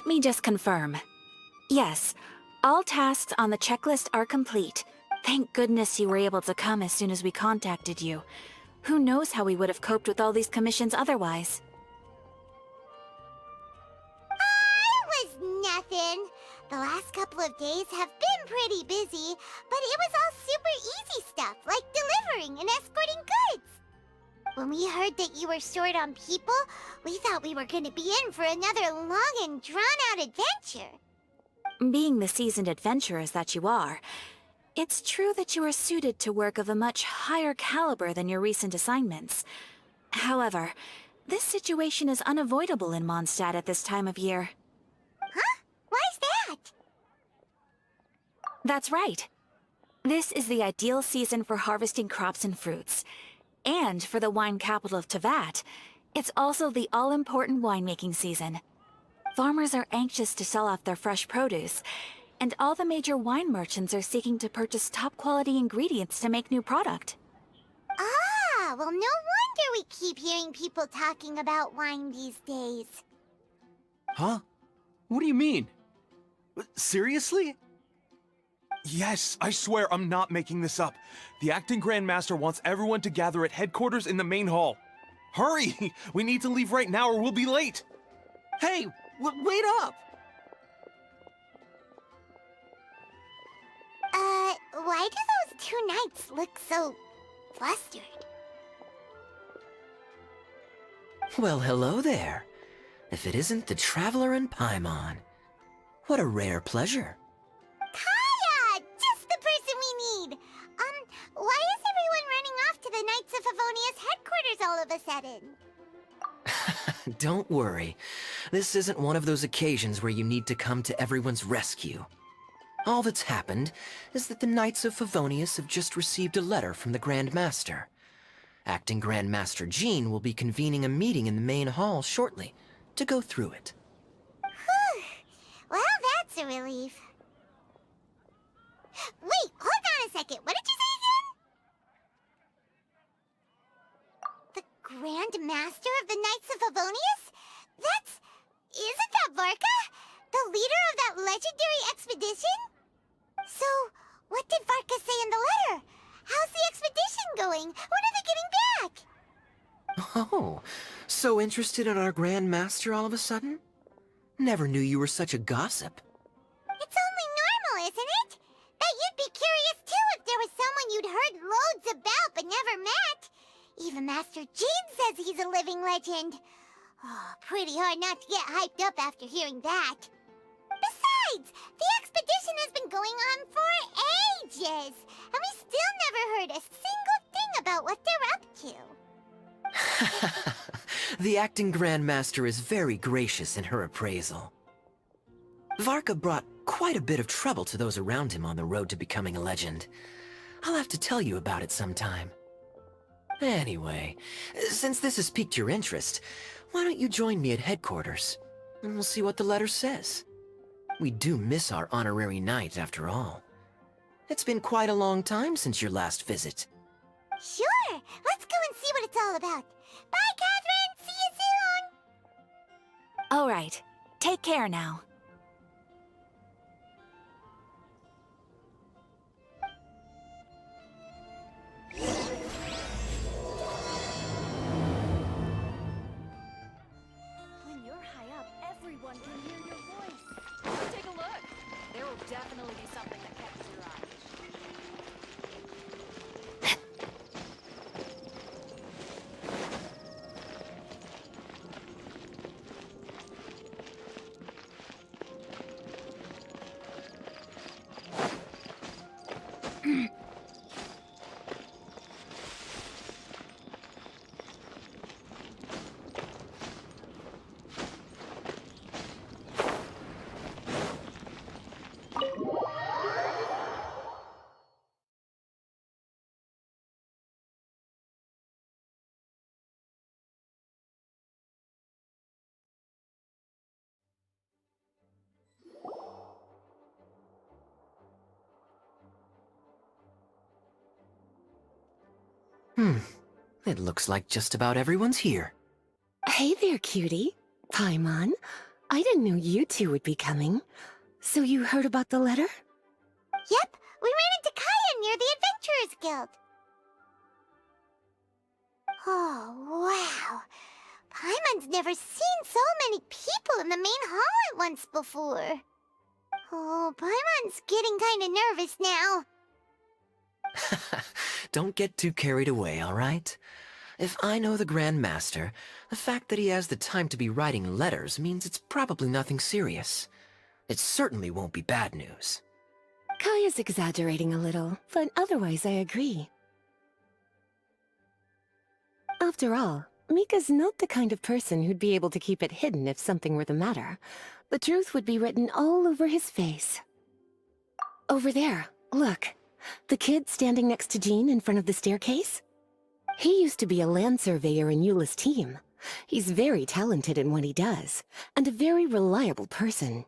Let me just confirm. Yes, all tasks on the checklist are complete. Thank goodness you were able to come as soon as we contacted you. Who knows how we would have coped with all these commissions otherwise? It was nothing. The last couple of days have been pretty busy, but it was all super easy stuff, like delivering and escorting goods. When we heard that you were short on people, we thought we were going to be in for another long and drawn-out adventure. Being the seasoned adventurers that you are, it's true that you are suited to work of a much higher caliber than your recent assignments. However, this situation is unavoidable in Mondstadt at this time of year. Huh? Why's that? That's right. This is the ideal season for harvesting crops and fruits. And for the wine capital of Teyvat, it's also the all-important winemaking season. Farmers are anxious to sell off their fresh produce, and all the major wine merchants are seeking to purchase top-quality ingredients to make new product. Ah, well, no wonder we keep hearing people talking about wine these days. Huh? What do you mean? Seriously? Yes, I swear I'm not making this up. The acting Grandmaster wants everyone to gather at headquarters in the main hall. Hurry! We need to leave right now or we'll be late! Hey, wait up! Why do those two knights look so flustered? Well, hello there. If it isn't the Traveler and Paimon. What a rare pleasure. Kaya! Just the person we need! Why is everyone running off to the Knights of Favonius headquarters all of a sudden? Don't worry. This isn't one of those occasions where you need to come to everyone's rescue. All that's happened is that the Knights of Favonius have just received a letter from the Grand Master. Acting Grand Master Jean will be convening a meeting in the main hall shortly to go through it. Whew. Well, that's a relief. Wait, hold on a second. What did you say again? The Grand Master of the Knights of Favonius? Isn't that Varka? The leader of that legendary expedition? So, what did Varka say in the letter? How's the expedition going? When are they getting back? Oh, so interested in our Grand Master all of a sudden? Never knew you were such a gossip. It's only normal, isn't it? Bet you'd be curious too if there was someone you'd heard loads about but never met. Even Master Jean says he's a living legend. Oh, pretty hard not to get hyped up after hearing that. Besides, the expedition has been going on for ages, and we still never heard a single thing about what they're up to. The acting Grand Master is very gracious in her appraisal. Varka brought quite a bit of trouble to those around him on the road to becoming a legend. I'll have to tell you about it sometime. Anyway, since this has piqued your interest, why don't you join me at headquarters, and we'll see what the letter says. We do miss our honorary knight, after all. It's been quite a long time since your last visit. Sure, let's go and see what it's all about. Bye, Catherine! See you soon! All right, take care now. When you're high up, everyone can hear your voice. Take a look. There will definitely be something that catches your eye. It looks like just about everyone's here. Hey there, cutie. Paimon. I didn't know you two would be coming. So you heard about the letter? Yep, we ran into Kaya near the Adventurers Guild. Oh, wow. Paimon's never seen so many people in the main hall at once before. Oh, Paimon's getting kinda nervous now. Don't get too carried away, all right? If I know the Grand Master, the fact that he has the time to be writing letters means it's probably nothing serious. It certainly won't be bad news. Kaya's exaggerating a little, but otherwise I agree. After all, Mika's not the kind of person who'd be able to keep it hidden if something were the matter. The truth would be written all over his face. Over there, look. The kid standing next to Jean in front of the staircase? He used to be a land surveyor in Eula's team. He's very talented in what he does, and a very reliable person.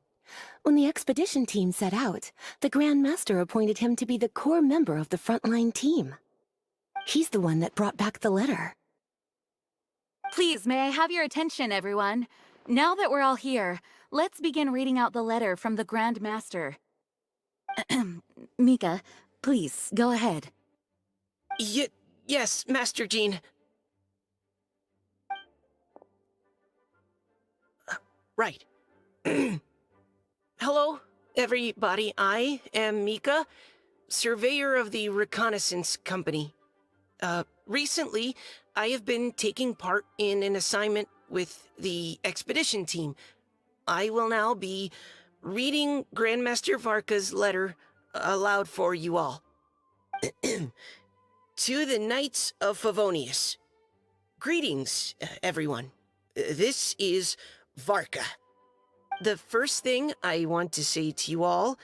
When the expedition team set out, the Grand Master appointed him to be the core member of the frontline team. He's the one that brought back the letter. Please, may I have your attention, everyone? Now that we're all here, let's begin reading out the letter from the Grand Master. Mika, please, go ahead. Yes, Master Jean. Right. Hello, everybody. I am Mika, surveyor of the Reconnaissance Company. Recently, I have been taking part in an assignment with the expedition team. I will now be reading Grandmaster Varka's letter aloud for you all. To the Knights of Favonius. Greetings, everyone. This is Varka. The first thing I want to say to you all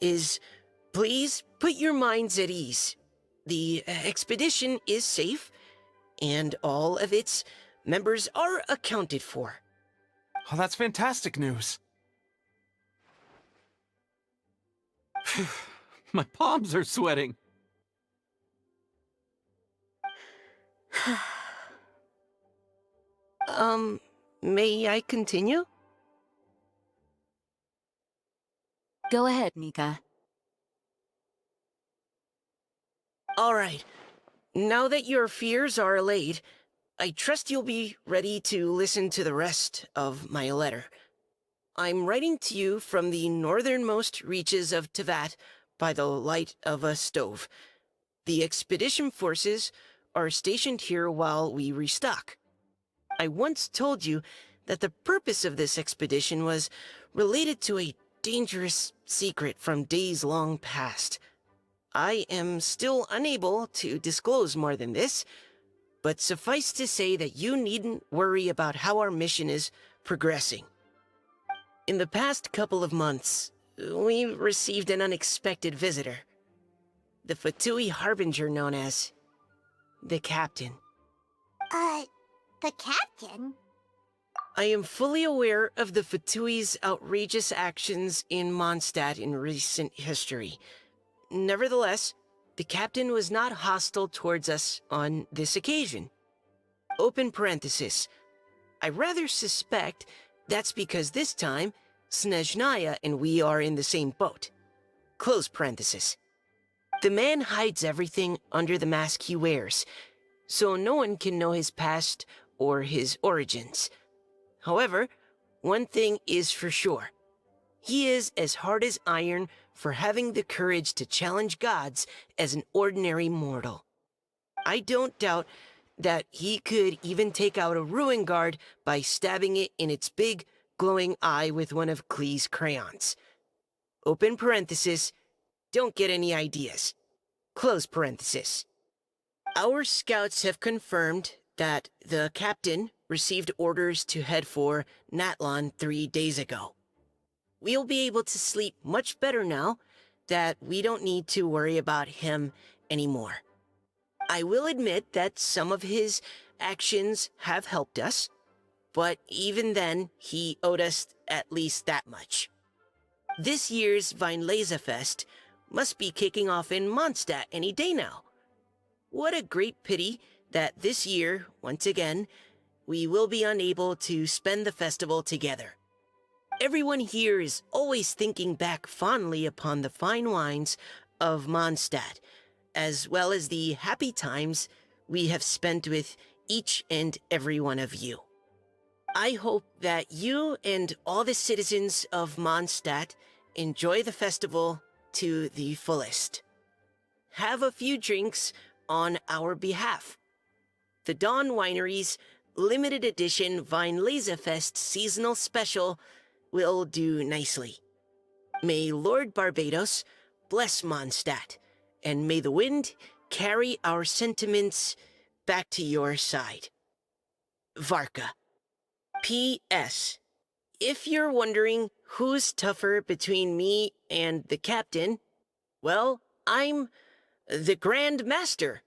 is, please put your minds at ease. The expedition is safe, and all of its members are accounted for. Oh, that's fantastic news. My palms are sweating. May I continue? Go ahead, Mika. All right. Now that your fears are allayed, I trust you'll be ready to listen to the rest of my letter. I'm writing to you from the northernmost reaches of Tevat by the light of a stove. The expedition forces are stationed here while we restock. I once told you that the purpose of this expedition was related to a dangerous secret from days long past. I am still unable to disclose more than this, but suffice to say that you needn't worry about how our mission is progressing. In the past couple of months, we received an unexpected visitor. The Fatui Harbinger known as the Captain. The captain? I am fully aware of the Fatui's outrageous actions in Mondstadt in recent history. Nevertheless, the captain was not hostile towards us on this occasion. Open parenthesis. I rather suspect that's because this time, Snezhnaya and we are in the same boat. Close parenthesis. The man hides everything under the mask he wears, so no one can know his past or his origins. However, one thing is for sure. He is as hard as iron for having the courage to challenge gods as an ordinary mortal. I don't doubt that he could even take out a ruin guard by stabbing it in its big, glowing eye with one of Klee's crayons. Open parenthesis, don't get any ideas. Close parenthesis. Our scouts have confirmed that the captain received orders to head for Natlon 3 days ago. We'll be able to sleep much better now that we don't need to worry about him anymore. I will admit that some of his actions have helped us, but even then, he owed us at least that much. This year's Weinlesefest must be kicking off in Mondstadt any day now. What a great pity that this year, once again, we will be unable to spend the festival together. Everyone here is always thinking back fondly upon the fine wines of Mondstadt, as well as the happy times we have spent with each and every one of you. I hope that you and all the citizens of Mondstadt enjoy the festival to the fullest. Have a few drinks on our behalf. The Dawn Winery's limited edition Weinlesefest seasonal special will do nicely. May Lord Barbados bless Mondstadt, and may the wind carry our sentiments back to your side. Varka. P.S. If you're wondering who's tougher between me and the captain, well, I'm the Grand Master.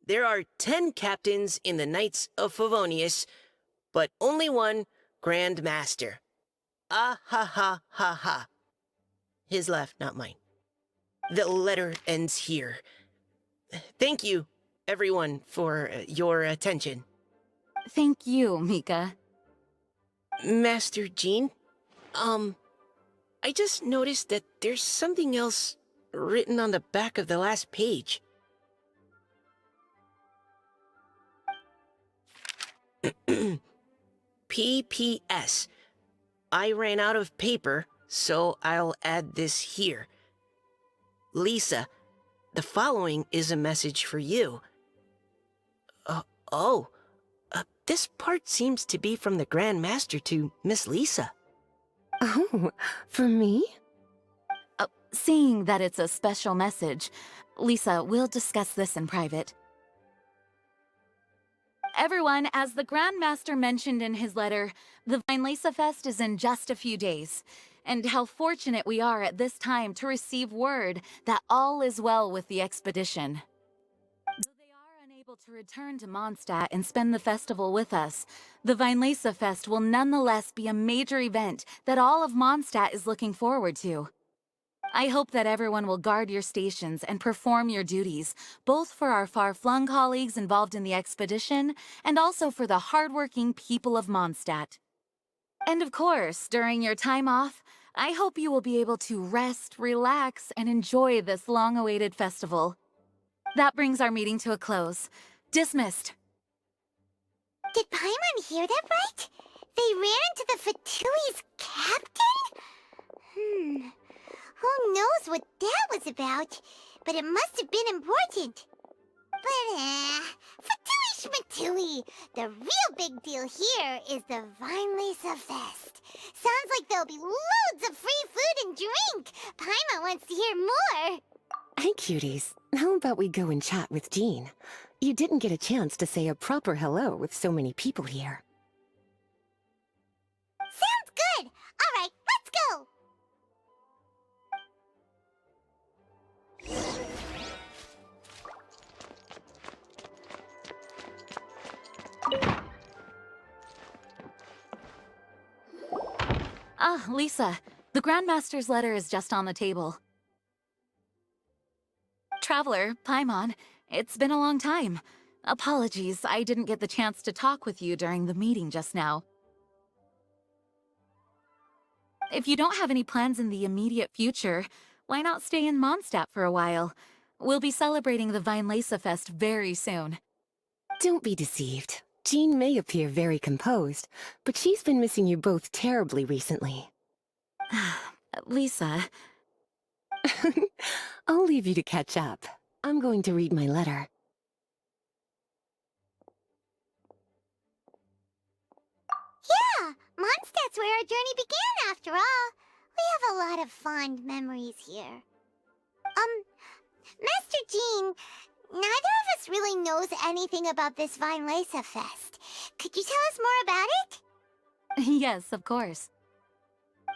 There are 10 captains in the Knights of Favonius, but only one Grand Master. Ah ha ha ha ha. His laugh, not mine. The letter ends here. Thank you, everyone, for your attention. Thank you, Mika. Master Jean, I just noticed that there's something else written on the back of the last page. P.P.S. I ran out of paper, so I'll add this here. Lisa, the following is a message for you. This part seems to be from the Grand Master to Miss Lisa. Oh, for me? Seeing that it's a special message, Lisa, we'll discuss this in private. Everyone, as the Grand Master mentioned in his letter, the Weinlesefest is in just a few days. And how fortunate we are at this time to receive word that all is well with the expedition. Though they are unable to return to Mondstadt and spend the festival with us, the Weinlesefest will nonetheless be a major event that all of Mondstadt is looking forward to. I hope that everyone will guard your stations and perform your duties, both for our far-flung colleagues involved in the expedition and also for the hardworking people of Mondstadt. And of course, during your time off, I hope you will be able to rest, relax, and enjoy this long-awaited festival. That brings our meeting to a close. Dismissed. Did Paimon hear that right? They ran into the Fatui's captain? Who knows what that was about? But it must have been important. But, Fatui Schmatui! The real big deal here is the Weinlesefest. Sounds like there'll be loads of free food and drink. Paimon wants to hear more. Hey, cuties. How about we go and chat with Jean? You didn't get a chance to say a proper hello with so many people here. Sounds good. All right, let's go. Ah, Lisa, the Grandmaster's letter is just on the table. Traveler, Paimon, it's been a long time. Apologies, I didn't get the chance to talk with you during the meeting just now. If you don't have any plans in the immediate future, why not stay in Mondstadt for a while? We'll be celebrating the Weinlesefest very soon. Don't be deceived. Jean may appear very composed, but she's been missing you both terribly recently. Lisa... I'll leave you to catch up. I'm going to read my letter. Yeah, Mondstadt's where our journey began after all. We have a lot of fond memories here. Master Jean, neither of us really knows anything about this Weinlesefest. Could you tell us more about it? Yes, of course.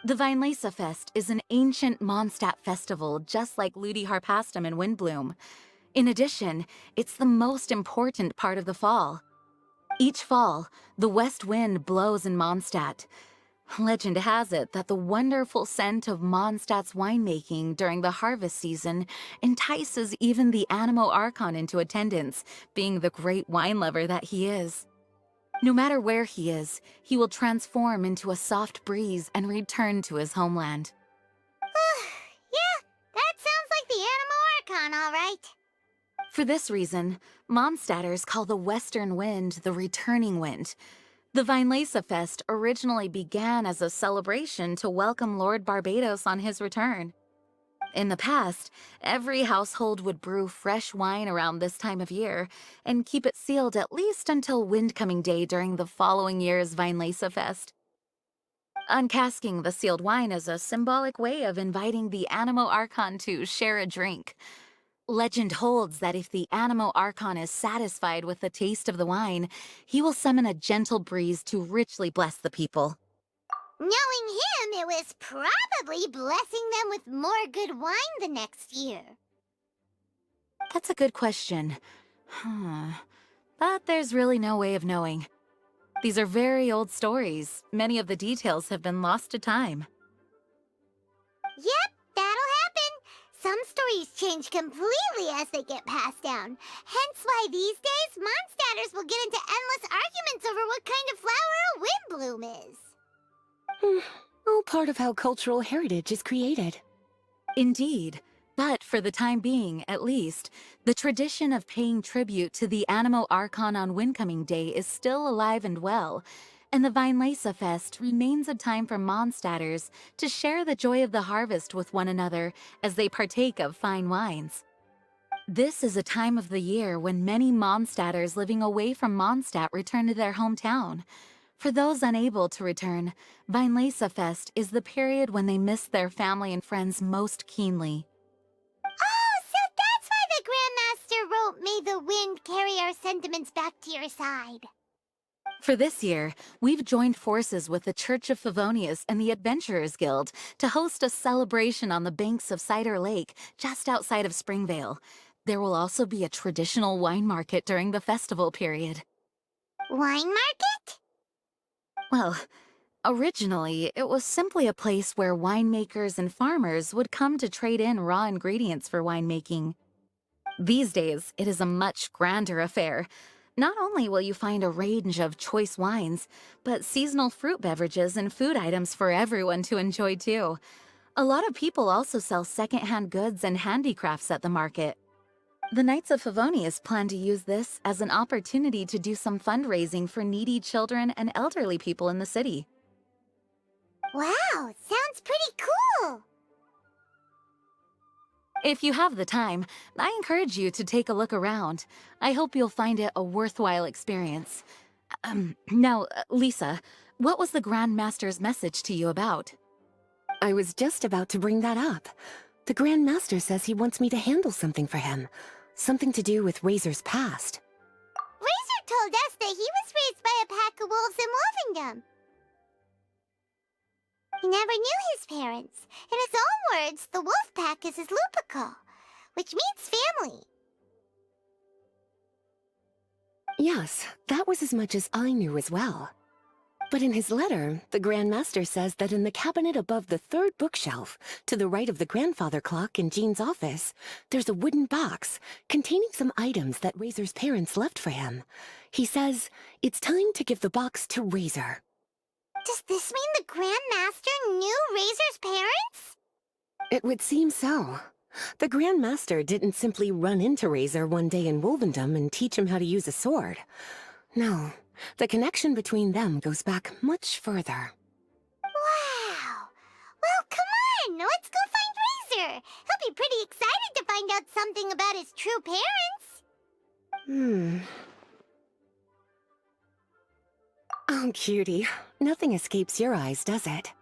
The Weinlesefest is an ancient Mondstadt festival just like Ludi Harpastum and Windbloom. In addition, it's the most important part of the fall. Each fall, the west wind blows in Mondstadt. Legend has it that the wonderful scent of Mondstadt's winemaking during the harvest season entices even the Animo Archon into attendance, being the great wine lover that he is. No matter where he is, he will transform into a soft breeze and return to his homeland. Yeah, that sounds like the Animal Archon, all right. For this reason, Mondstadters call the western wind the returning wind. The Vinelesa Fest originally began as a celebration to welcome Lord Barbados on his return. In the past, every household would brew fresh wine around this time of year and keep it sealed at least until Windcoming Day during the following year's Vinelesa Fest. Uncasking the sealed wine is a symbolic way of inviting the Animo Archon to share a drink. Legend holds that if the Animo Archon is satisfied with the taste of the wine, he will summon a gentle breeze to richly bless the people. Knowing him, it was probably blessing them with more good wine the next year. That's a good question. But there's really no way of knowing. These are very old stories. Many of the details have been lost to time. Yep, that'll happen. Some stories change completely as they get passed down. Hence why these days, Mondstatters will get into endless arguments over what kind of flower a wind bloom is. All part of how cultural heritage is created. Indeed. But for the time being, at least, the tradition of paying tribute to the Animo Archon on Windcoming Day is still alive and well, and the Vinelesa Fest remains a time for Mondstatters to share the joy of the harvest with one another as they partake of fine wines. This is a time of the year when many Mondstatters living away from Mondstadt return to their hometown. For those unable to return, Vinelesa Fest is the period when they miss their family and friends most keenly. Oh, so that's why the Grandmaster wrote, "May the wind carry our sentiments back to your side." For this year, we've joined forces with the Church of Favonius and the Adventurers Guild to host a celebration on the banks of Cider Lake, just outside of Springvale. There will also be a traditional wine market during the festival period. Wine market? Well, originally, it was simply a place where winemakers and farmers would come to trade in raw ingredients for winemaking. These days, it is a much grander affair. Not only will you find a range of choice wines, but seasonal fruit beverages and food items for everyone to enjoy too. A lot of people also sell secondhand goods and handicrafts at the market. The Knights of Favonius plan to use this as an opportunity to do some fundraising for needy children and elderly people in the city. Wow, sounds pretty cool. If you have the time, I encourage you to take a look around. I hope you'll find it a worthwhile experience. Now, Lisa, what was the Grand Master's message to you about? I was just about to bring that up. The Grand Master says he wants me to handle something for him. Something to do with Razor's past. Razor told us that he was raised by a pack of wolves in Wolvendom. He never knew his parents. In his own words, the wolf pack is his lupical, which means family. Yes, that was as much as I knew as well. But in his letter, the Grand Master says that in the cabinet above the third bookshelf, to the right of the grandfather clock in Jean's office, there's a wooden box containing some items that Razor's parents left for him. He says it's time to give the box to Razor. Does this mean the Grand Master knew Razor's parents? It would seem so. The Grand Master didn't simply run into Razor one day in Wolvendom and teach him how to use a sword. No, the connection between them goes back much further. Wow! Well, come on! Let's go find Razor! He'll be pretty excited to find out something about his true parents. Oh, cutie. Nothing escapes your eyes, does it?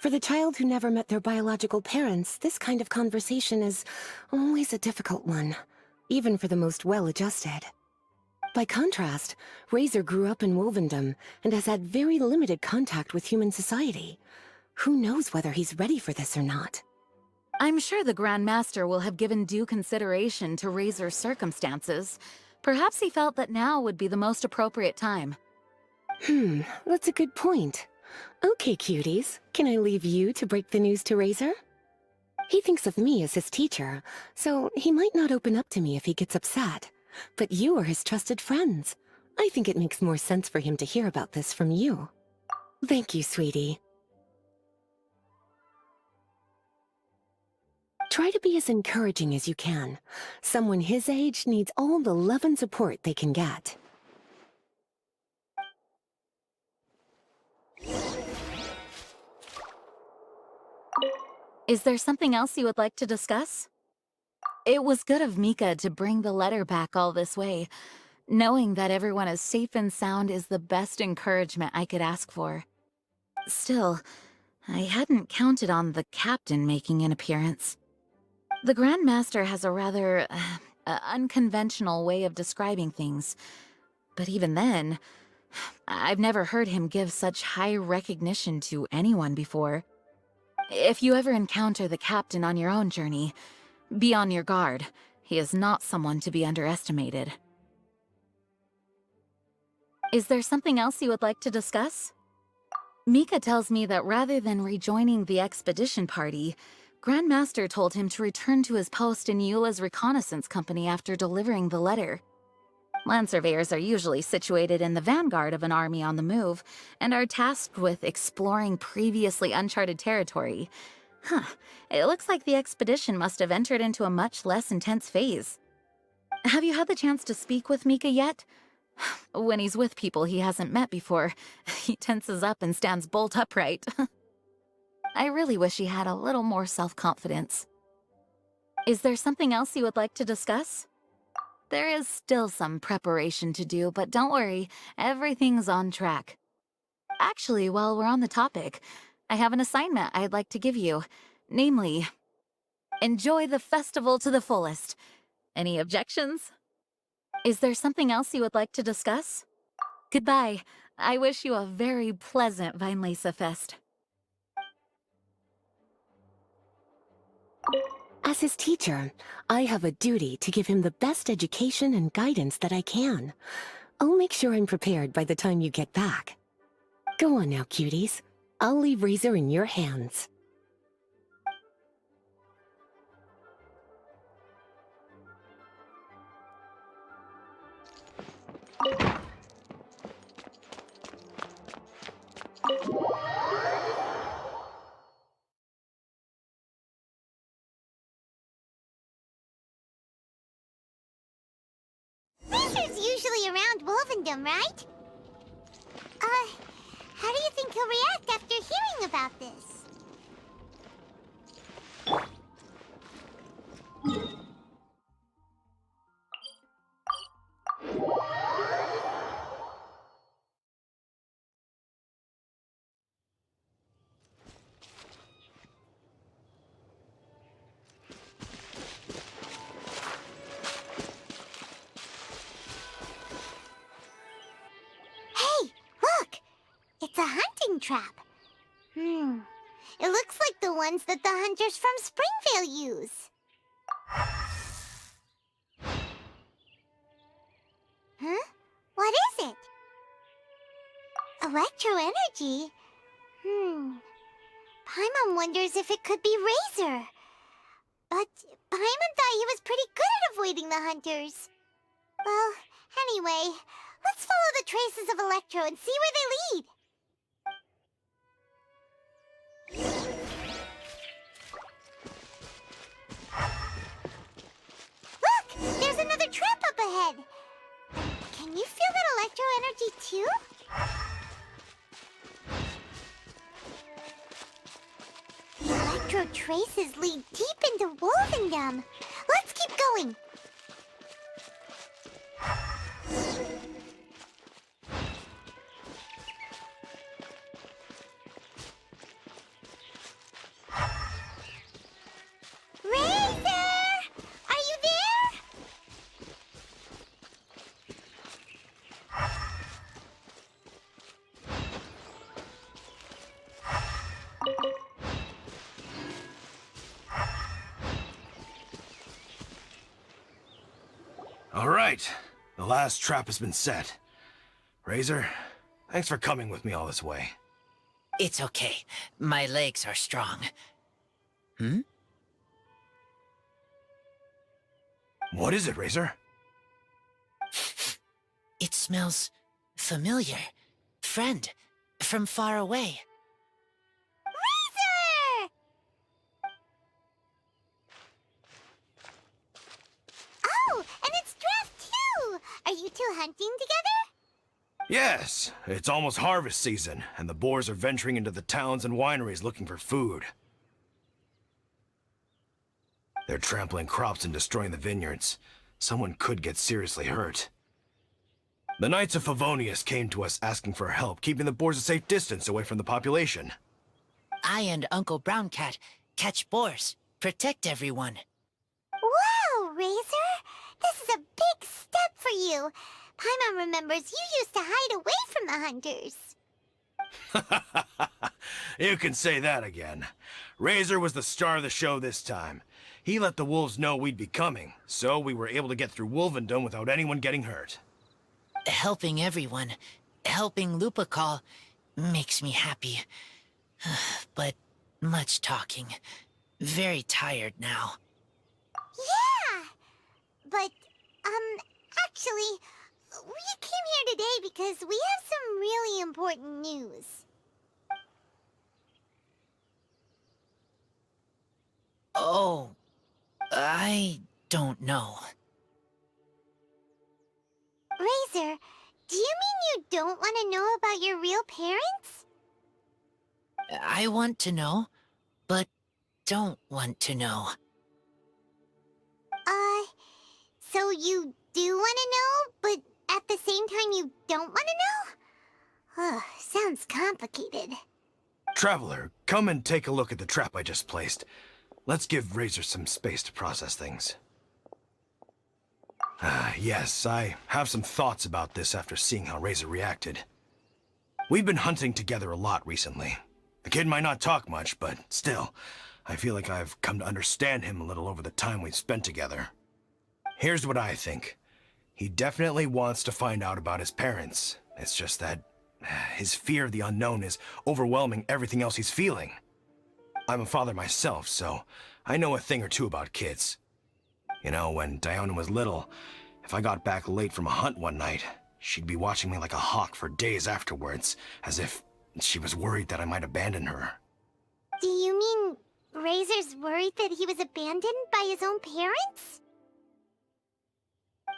For the child who never met their biological parents, this kind of conversation is always a difficult one, even for the most well-adjusted. By contrast, Razor grew up in Wolvendom and has had very limited contact with human society. Who knows whether he's ready for this or not? I'm sure the Grand Master will have given due consideration to Razor's circumstances. Perhaps he felt that now would be the most appropriate time. That's a good point. Okay, cuties, can I leave you to break the news to Razor? He thinks of me as his teacher, so he might not open up to me if he gets upset. But you are his trusted friends. I think it makes more sense for him to hear about this from you. Thank you, sweetie. Try to be as encouraging as you can. Someone his age needs all the love and support they can get. Is there something else you would like to discuss? It was good of Mika to bring the letter back all this way. Knowing that everyone is safe and sound is the best encouragement I could ask for. Still, I hadn't counted on the captain making an appearance. The Grand Master has a rather unconventional way of describing things. But even then, I've never heard him give such high recognition to anyone before. If you ever encounter the captain on your own journey, be on your guard. He is not someone to be underestimated. Is there something else you would like to discuss? Mika tells me that rather than rejoining the expedition party, Grandmaster told him to return to his post in Eula's reconnaissance company after delivering the letter. Land surveyors are usually situated in the vanguard of an army on the move, and are tasked with exploring previously uncharted territory. It looks like the expedition must have entered into a much less intense phase. Have you had the chance to speak with Mika yet? When he's with people he hasn't met before, he tenses up and stands bolt upright. I really wish he had a little more self-confidence. Is there something else you would like to discuss? There is still some preparation to do, but don't worry, everything's on track. Actually, while we're on the topic, I have an assignment I'd like to give you. Namely, enjoy the festival to the fullest. Any objections? Is there something else you would like to discuss? Goodbye. I wish you a very pleasant Vinelesa Fest. As his teacher, I have a duty to give him the best education and guidance that I can. I'll make sure I'm prepared by the time you get back. Go on now, cuties. I'll leave Razor in your hands. Razor's usually around Wolvendom, right? How do you think he'll react after hearing about this? Hey, look! It's a hunting trap. It looks like the ones that the hunters from Springvale use. Huh? What is it? Electro energy? Paimon wonders if it could be Razor. But Paimon thought he was pretty good at avoiding the hunters. Well, anyway, let's follow the traces of Electro and see where they lead. Look! There's another trap up ahead! Can you feel that electro energy too? The electro traces lead deep into Wolvendom. Let's keep going! All right, the last trap has been set. Razor, thanks for coming with me all this way. It's okay. My legs are strong. What is it, Razor? It smells familiar. Friend, from far away. Razor! Oh, and it's Draft too! Are you two hunting together? Yes, it's almost harvest season, and the boars are venturing into the towns and wineries looking for food. They're trampling crops and destroying the vineyards. Someone could get seriously hurt. The Knights of Favonius came to us asking for help, keeping the boars a safe distance away from the population. I and Uncle Brown Cat catch boars, protect everyone. Wow, Razor! This is a big step for you. Paimon remembers you used to hide away from the hunters. You can say that again. Razor was the star of the show this time. He let the wolves know we'd be coming, so we were able to get through Wolvendom without anyone getting hurt. Helping everyone, helping Lupercal, makes me happy. But much talking. Very tired now. Yeah! But, actually, we came here today because we have some really important news. Oh, I don't know. Razor, do you mean you don't want to know about your real parents? I want to know, but don't want to know. So you do want to know, but at the same time you don't want to know? Sounds complicated. Traveler, come and take a look at the trap I just placed. Let's give Razor some space to process things. Yes, I have some thoughts about this after seeing how Razor reacted. We've been hunting together a lot recently. The kid might not talk much, but still, I feel like I've come to understand him a little over the time we've spent together. Here's what I think. He definitely wants to find out about his parents. It's just that his fear of the unknown is overwhelming everything else he's feeling. I'm a father myself, so I know a thing or two about kids. You know, when Diona was little, if I got back late from a hunt one night, she'd be watching me like a hawk for days afterwards, as if she was worried that I might abandon her. Do you mean Razor's worried that he was abandoned by his own parents?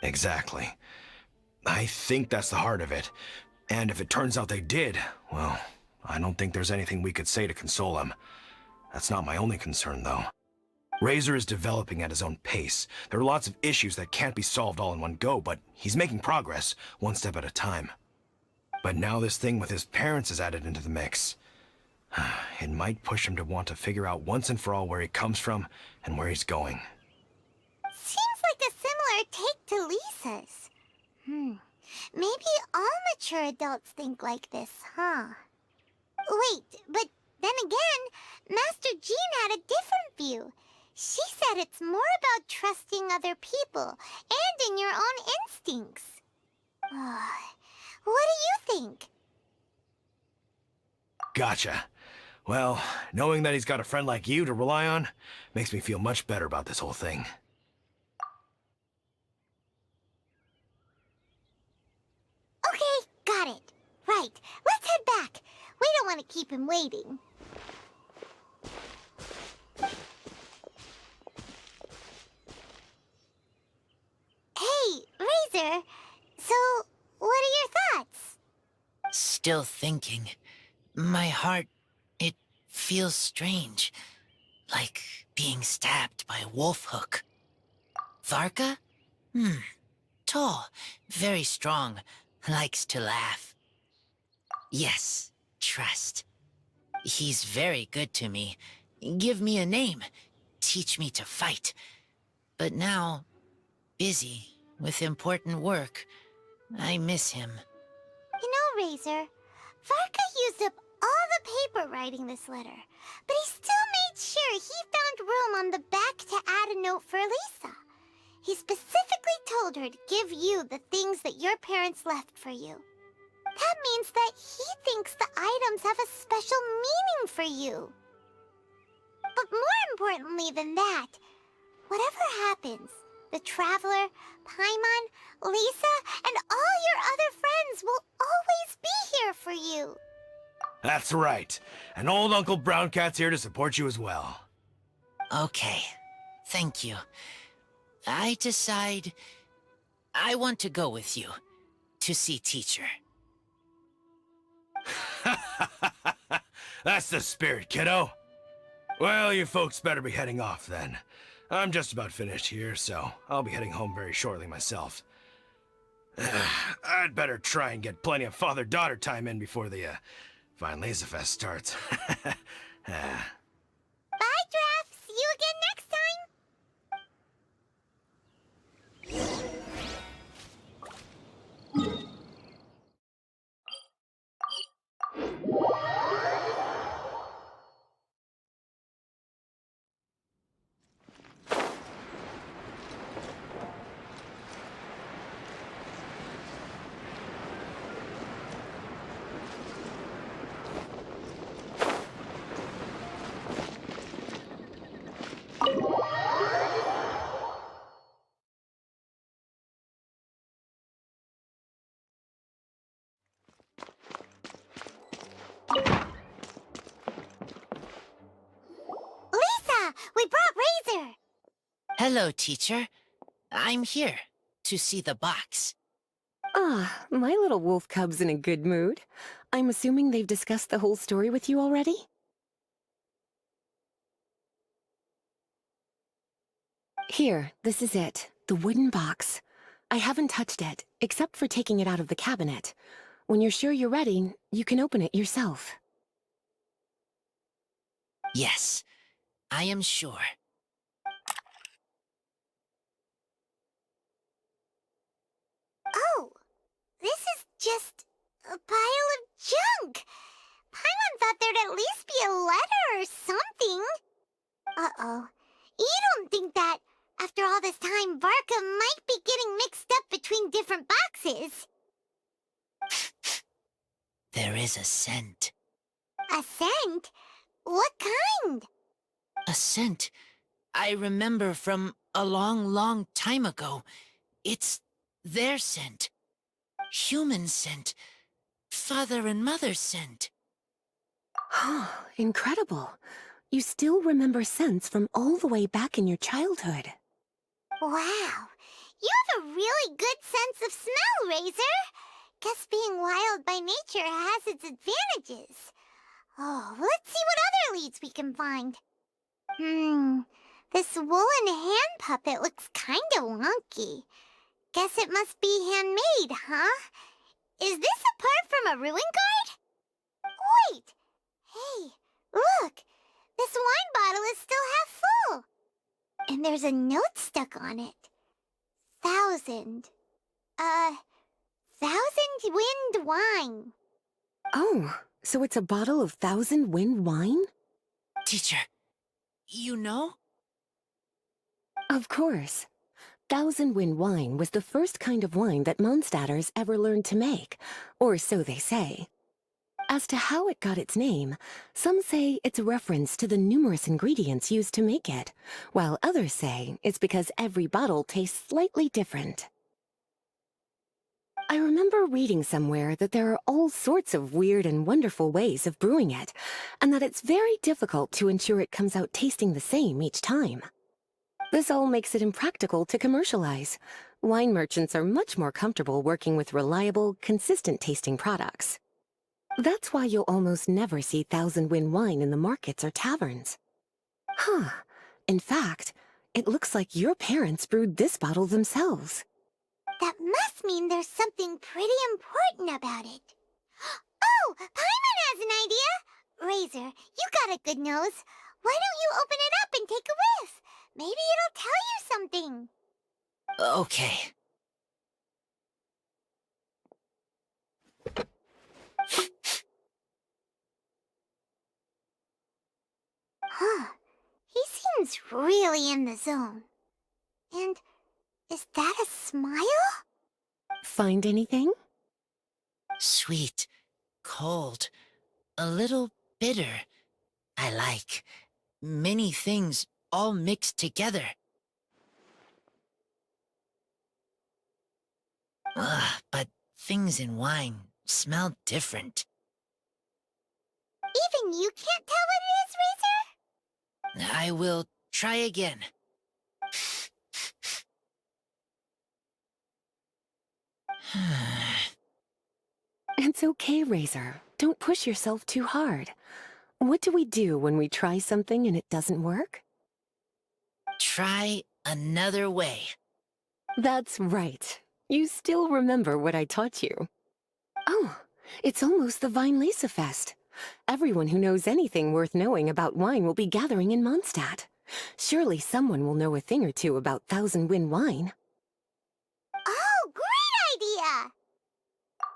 Exactly. I think that's the heart of it. And if it turns out they did, well, I don't think there's anything we could say to console him. That's not my only concern, though. Razor is developing at his own pace. There are lots of issues that can't be solved all in one go, but he's making progress, one step at a time. But now this thing with his parents is added into the mix. It might push him to want to figure out once and for all where he comes from and where he's going. Seems like a similar take to Lisa's. Maybe all mature adults think like this, huh? Wait, but then again, Master Jean had a different view. She said it's more about trusting other people and in your own instincts. What do you think? Gotcha. Well, knowing that he's got a friend like you to rely on makes me feel much better about this whole thing. Okay, got it. Right, let's head back. We don't want to keep him waiting. Hey, Razor. So, what are your thoughts? Still thinking. My heart, it feels strange. Like being stabbed by a wolf hook. Varka? Tall, very strong, likes to laugh. Yes, trust. He's very good to me. Give me a name. Teach me to fight. But now, busy with important work. I miss him. You know, Razor, Varka used up all the paper writing this letter, but he still made sure he found room on the back to add a note for Lisa. He specifically told her to give you the things that your parents left for you. That means that he thinks the items have a special meaning for you. But more importantly than that, whatever happens, the Traveler, Paimon, Lisa, and all your other friends will always be here for you. That's right. And old Uncle Brown Cat's here to support you as well. Okay, thank you. I decide I want to go with you to see teacher. That's the spirit, kiddo. Well, you folks better be heading off then. I'm just about finished here, so I'll be heading home very shortly myself. I'd better try and get plenty of father-daughter time in before the Venti Fest starts. Bye, Draf. See you again next time. Lisa, we brought Razor. Hello, teacher. I'm here to see the box. Ah, my little wolf cub's in a good mood. I'm assuming they've discussed the whole story with you already? Here, this is it. The wooden box. I haven't touched it, except for taking it out of the cabinet. When you're sure you're ready, you can open it yourself. Yes, I am sure. Oh, this is just a pile of junk. Paimon thought there'd at least be a letter or something. Uh-oh. You don't think that, after all this time, Varka might be getting mixed up between different boxes? There is a scent. A scent? What kind? A scent I remember from a long, long time ago. It's their scent. Human scent. Father and mother scent. Incredible. You still remember scents from all the way back in your childhood. Wow. You have a really good sense of smell, Razor. Guess being wild by nature has its advantages. Oh, let's see what other leads we can find. This woolen hand puppet looks kinda wonky. Guess it must be handmade, huh? Is this a part from a ruin guard? Wait! Hey, look! This wine bottle is still half full. And there's a note stuck on it. 1,000. 1,000 wind wine. Oh, so it's a bottle of 1,000 wind wine? Teacher, you know? Of course. 1,000 wind wine was the first kind of wine that Mondstadters ever learned to make, or so they say. As to how it got its name, some say it's a reference to the numerous ingredients used to make it, while others say it's because every bottle tastes slightly different. I remember reading somewhere that there are all sorts of weird and wonderful ways of brewing it, and that it's very difficult to ensure it comes out tasting the same each time. This all makes it impractical to commercialize. Wine merchants are much more comfortable working with reliable, consistent-tasting products. That's why you'll almost never see 1,000 wind wine in the markets or taverns. Huh. In fact, it looks like your parents brewed this bottle themselves. That must mean there's something pretty important about it. Oh, Paimon has an idea! Razor, you got a good nose. Why don't you open it up and take a whiff? Maybe it'll tell you something. Okay. Huh. He seems really in the zone. And is that a smile? Find anything? Sweet, cold, a little bitter. I like many things all mixed together. Ugh, but things in wine smell different. Even you can't tell what it is, Razor? I will try again. It's okay, Razor. Don't push yourself too hard. What do we do when we try something and it doesn't work? Try another way. That's right. You still remember what I taught you. Oh, it's almost the Weinlese Fest. Everyone who knows anything worth knowing about wine will be gathering in Mondstadt. Surely someone will know a thing or two about Thousand Wind wine. Oh, great idea!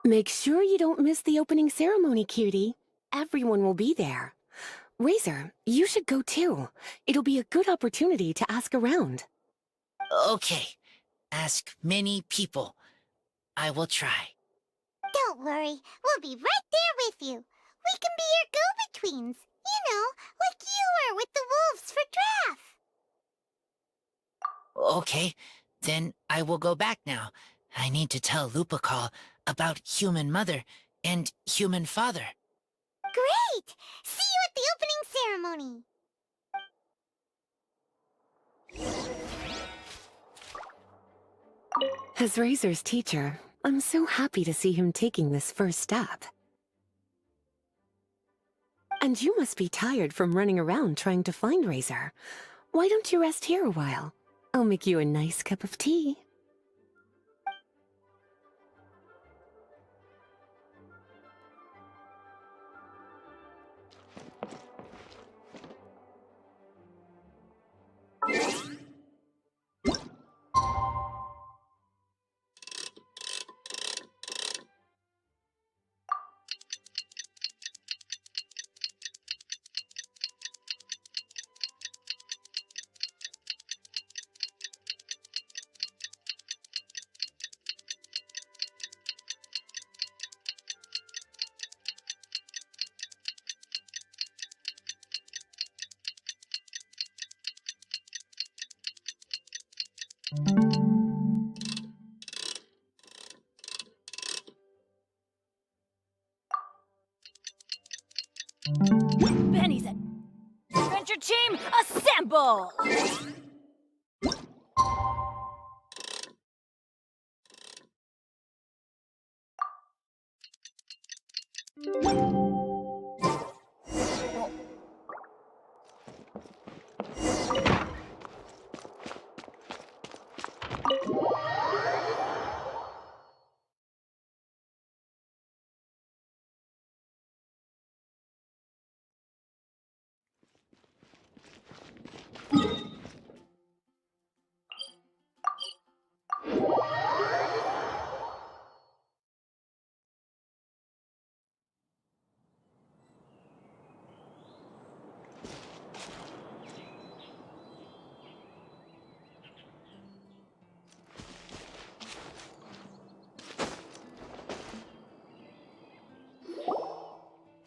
Make sure you don't miss the opening ceremony, cutie. Everyone will be there. Razor, you should go too. It'll be a good opportunity to ask around. Okay. Ask many people. I will try. Don't worry, we'll be right there with you. We can be your go-betweens. You know, like you were with the wolves for Draff. Okay, then I will go back now. I need to tell Lupacall about Human Mother and Human Father. Great! See you at the opening ceremony. As Razor's teacher, I'm so happy to see him taking this first step. And you must be tired from running around trying to find Razor. Why don't you rest here a while? I'll make you a nice cup of tea. Benny's adventure team, assemble!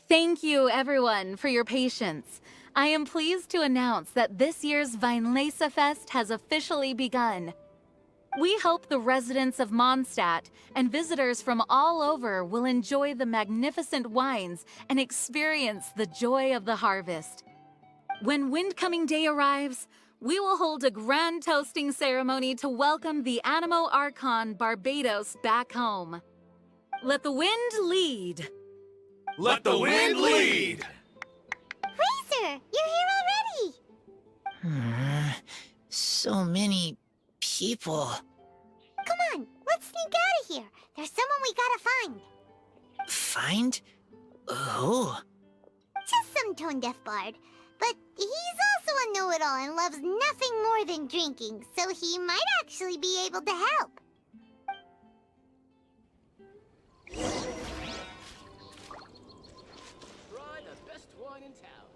Thank you, everyone, for your patience. I am pleased to announce that this year's Weinlese Fest has officially begun. We hope the residents of Mondstadt and visitors from all over will enjoy the magnificent wines and experience the joy of the harvest. When Windcoming Day arrives, we will hold a grand toasting ceremony to welcome the Animo Archon Barbados back home. Let the wind lead. Let the wind lead! Razor, you're here already! So many people. Come on, let's sneak out of here. There's someone we gotta find. Find? Who? Just some tone-deaf bard. But he's also a know-it-all and loves nothing more than drinking, so he might actually be able to help. Try the best wine in town.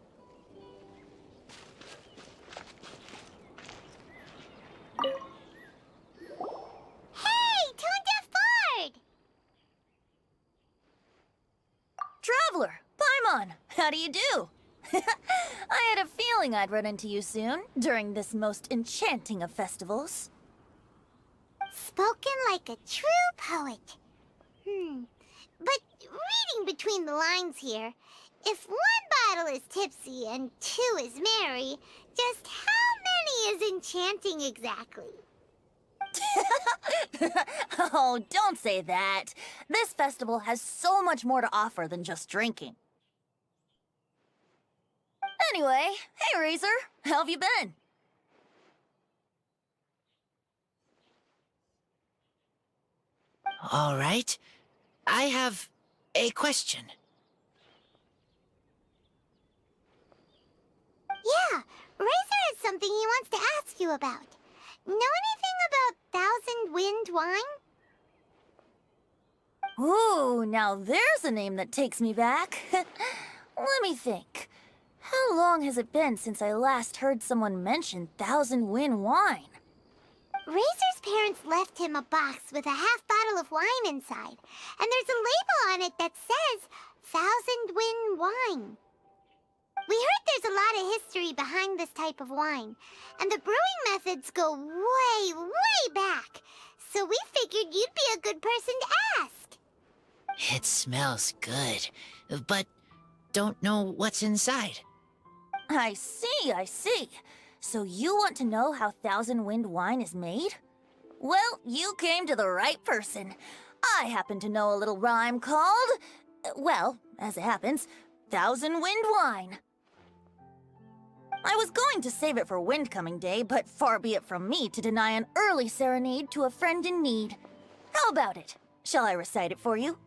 Hey, tone-deaf bard! Traveler, Paimon, how do you do? I had a feeling I'd run into you soon, during this most enchanting of festivals. Spoken like a true poet. But reading between the lines here, if one bottle is tipsy and two is merry, just how many is enchanting exactly? Oh, don't say that. This festival has so much more to offer than just drinking. Anyway, hey Razor, how have you been? All right. I have a question. Yeah, Razor has something he wants to ask you about. Know anything about Thousand Wind wine? Ooh, now there's a name that takes me back. Let me think. How long has it been since I last heard someone mention Thousand Wind wine? Razor's parents left him a box with a half bottle of wine inside, and there's a label on it that says Thousand Wind wine. We heard there's a lot of history behind this type of wine, and the brewing methods go way, way back. So we figured you'd be a good person to ask. It smells good, but don't know what's inside. I see, I see. So you want to know how Thousand Wind wine is made? Well, you came to the right person. I happen to know a little rhyme called, well, as it happens, Thousand Wind wine. I was going to save it for Windcoming Day, but far be it from me to deny an early serenade to a friend in need. How about it? Shall I recite it for you?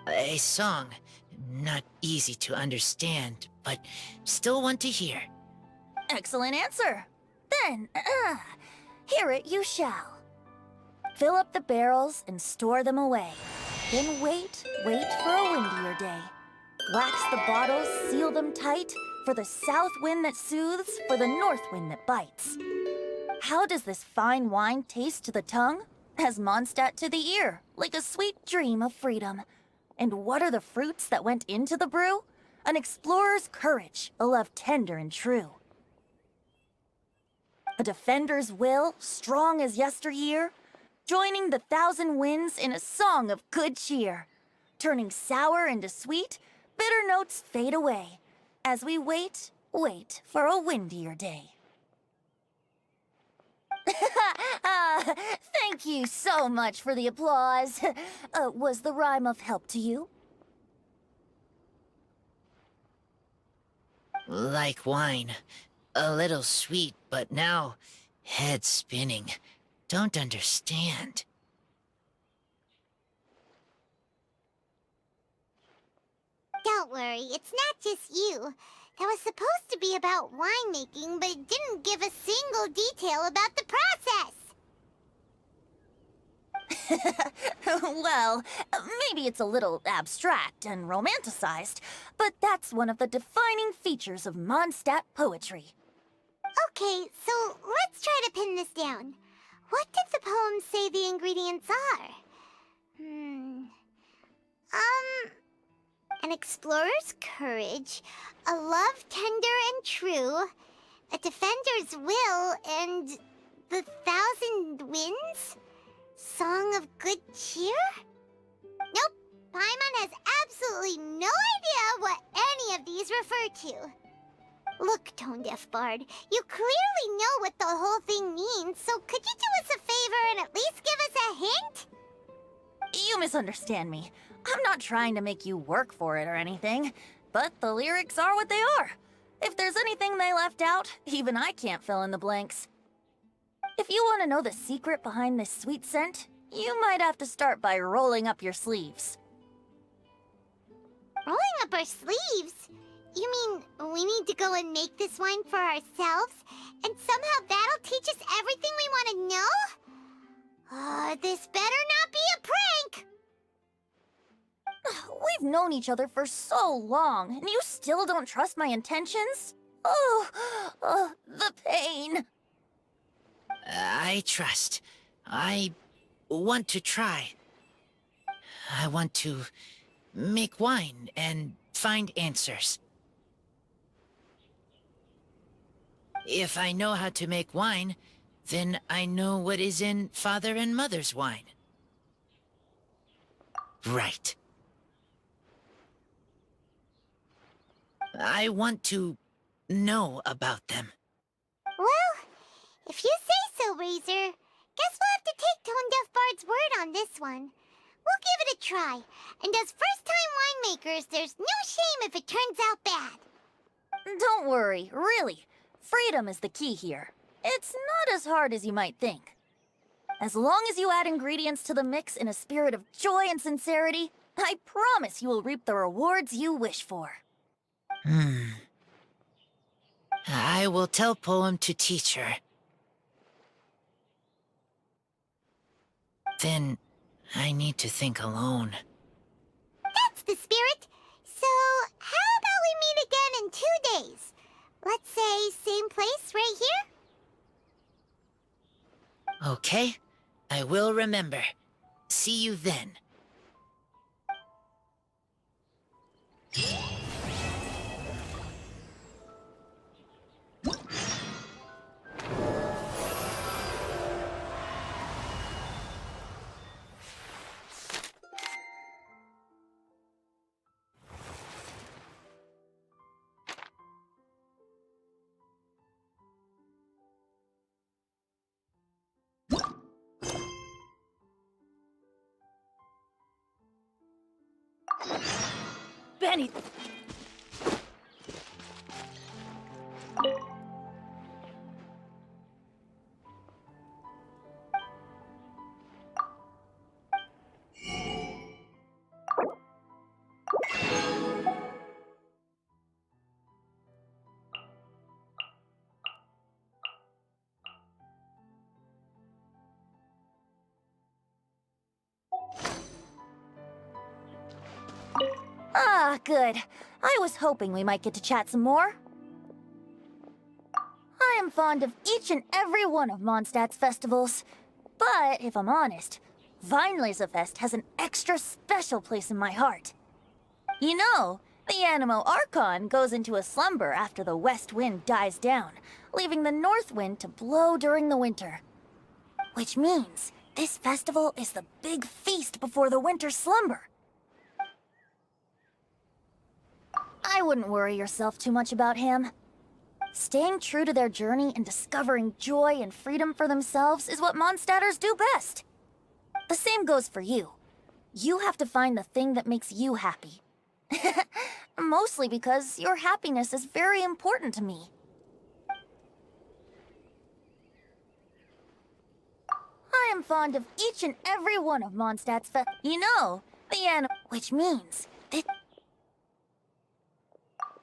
A song. Not easy to understand, but still want to hear. Excellent answer. Then, hear it you shall. Fill up the barrels and store them away. Then wait for a windier day. Wax the bottles, seal them tight, for the south wind that soothes, for the north wind that bites. How does this fine wine taste to the tongue? As Mondstadt to the ear, like a sweet dream of freedom. And what are the fruits that went into the brew? An explorer's courage, a love tender and true. A defender's will, strong as yesteryear, joining the thousand winds in a song of good cheer. Turning sour into sweet, bitter notes fade away, as we wait for a windier day. Thank you so much for the applause. Was the rhyme of help to you? Like wine. A little sweet, but now head spinning. Don't understand. Don't worry, it's not just you. That was supposed to be about winemaking, but it didn't give a single detail about the process. Well, maybe it's a little abstract and romanticized, but that's one of the defining features of Mondstadt poetry. Okay, so let's try to pin this down. What did the poem say the ingredients are? An explorer's courage, a love tender and true, a defender's will, and the thousand winds? Song of good cheer? Nope, Paimon has absolutely no idea what any of these refer to. Look, Tone Deaf Bard, you clearly know what the whole thing means, so could you do us a favor and at least give us a hint? You misunderstand me. I'm not trying to make you work for it or anything, but the lyrics are what they are. If there's anything they left out, even I can't fill in the blanks. If you want to know the secret behind this sweet scent, you might have to start by rolling up your sleeves. Rolling up our sleeves? You mean we need to go and make this wine for ourselves, and somehow that'll teach us everything we want to know? This better not be a prank! We've known each other for so long, and you still don't trust my intentions? Oh, the pain. I trust. I want to try. I want to make wine and find answers. If I know how to make wine, then I know what is in Father and Mother's wine. Right. I want to know about them. Well, if you say so, Razor. Guess we'll have to take Tone Deaf Bard's word on this one. We'll give it a try. And as first-time winemakers, there's no shame if it turns out bad. Don't worry, really. Freedom is the key here. It's not as hard as you might think. As long as you add ingredients to the mix in a spirit of joy and sincerity, I promise you will reap the rewards you wish for. I will tell Poem to teach her. Then, I need to think alone. That's the spirit. So, how about we meet again in 2 days? Let's say same place right here? Okay, I will remember. See you then. Benny! Ah, good. I was hoping we might get to chat some more. I am fond of each and every one of Mondstadt's festivals. But, if I'm honest, Fest has an extra special place in my heart. You know, the Animo Archon goes into a slumber after the west wind dies down, leaving the north wind to blow during the winter. Which means this festival is the big feast before the winter slumber. I wouldn't worry yourself too much about him. Staying true to their journey and discovering joy and freedom for themselves is what Mondstadters do best. The same goes for you. You have to find the thing that makes you happy. Mostly because your happiness is very important to me. I am fond of each and every one of Mondstadt's You know, which means that...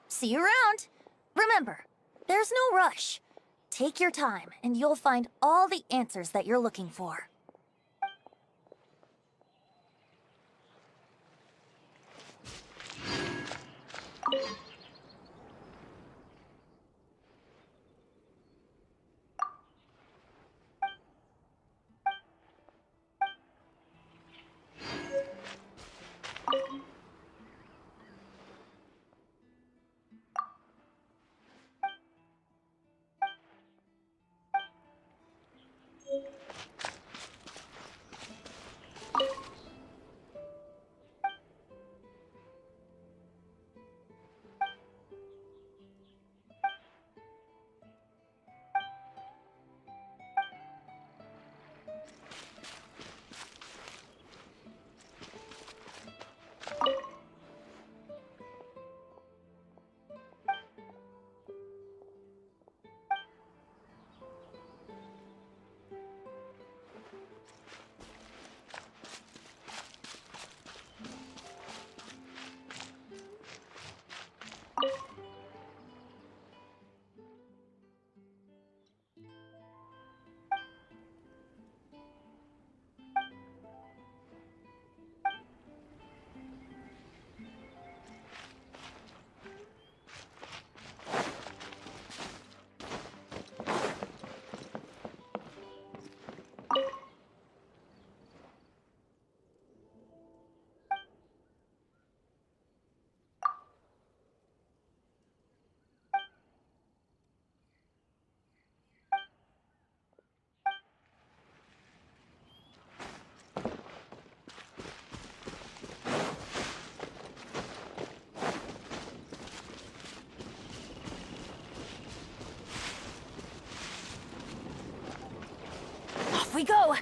See you around. Remember, there's no rush. Take your time, and you'll find all the answers that you're looking for. we go!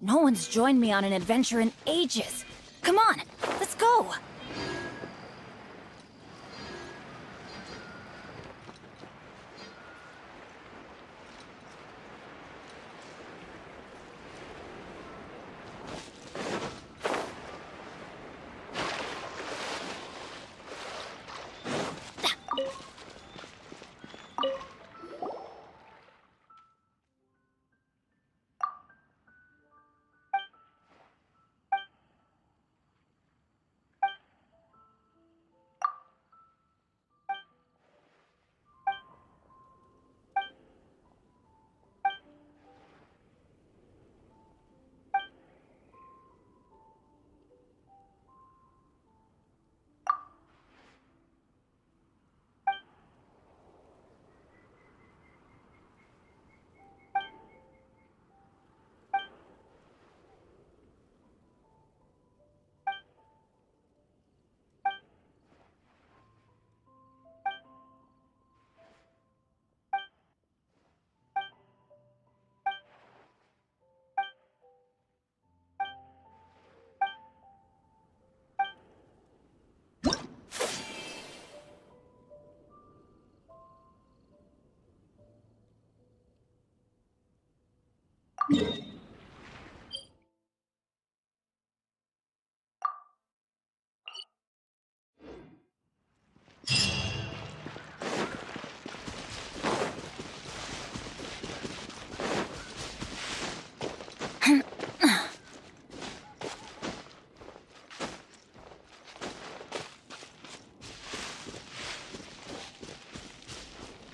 No one's joined me on an adventure in ages. Come on, let's go!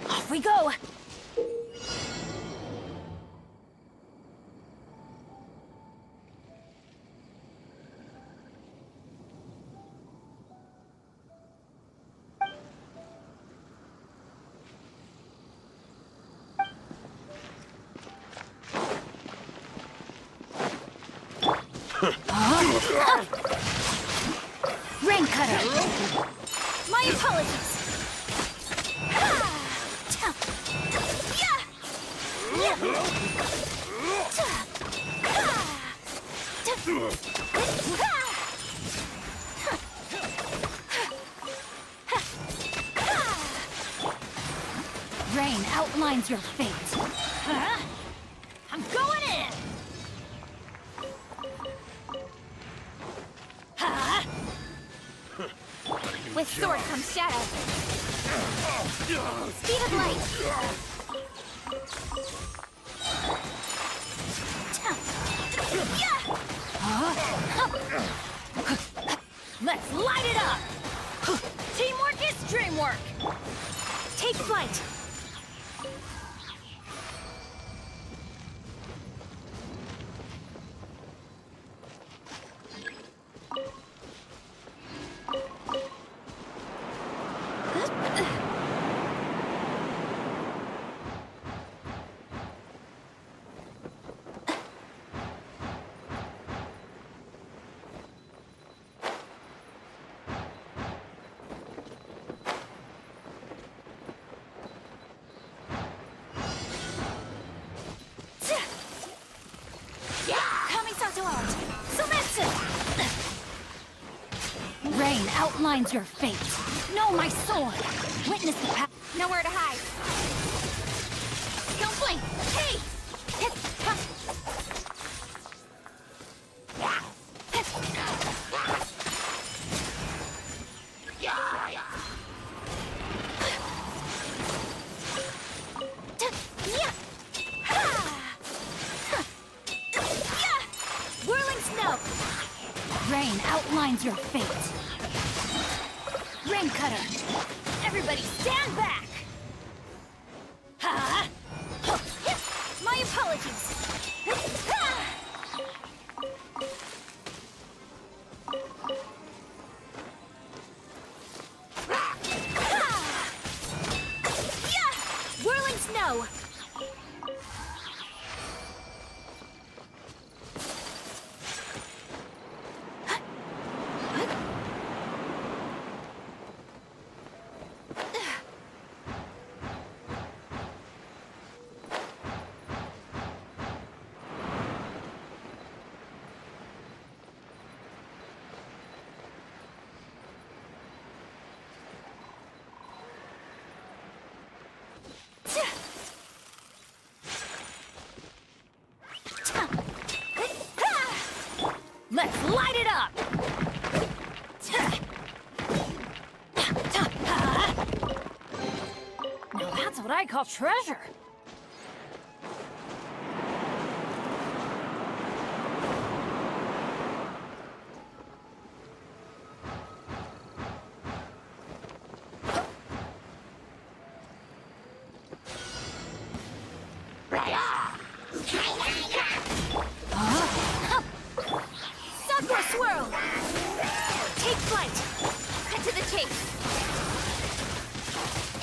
Off we go! Rain cutter! My apologies! Rain outlines your fate. I'm going in! With sword comes shadow. Speed of light. Let's light it up! Teamwork is dreamwork! Take flight! Rain outlines your fate. Know my sword. Witness the path. Nowhere to hide. Don't blink. Hey! Whirling snow. Rain outlines your fate. Rain cutter. Everybody stand back. My apologies. Whirling snow. Let's light it up! Now that's what I call treasure. Sakura swirl! Take flight! Cut to the chase!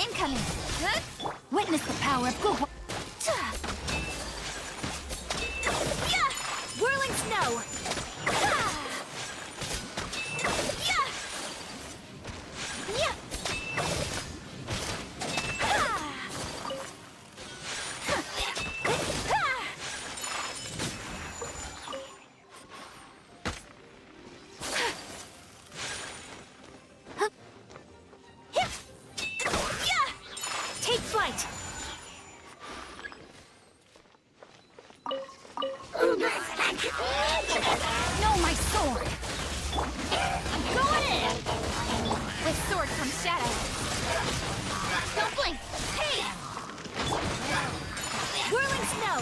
Incoming! Good? Witness the power of Goku! Whirling snow! Take flight! No, my sword! I'm going in! With sword comes shadow. Don't blink! Hey! Whirling snow!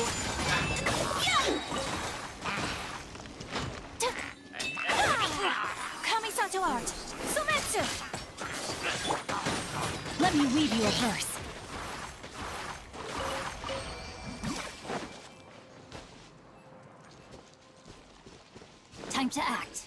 Kamisato art! Sumetsu! Let me weave you a verse. Time to act.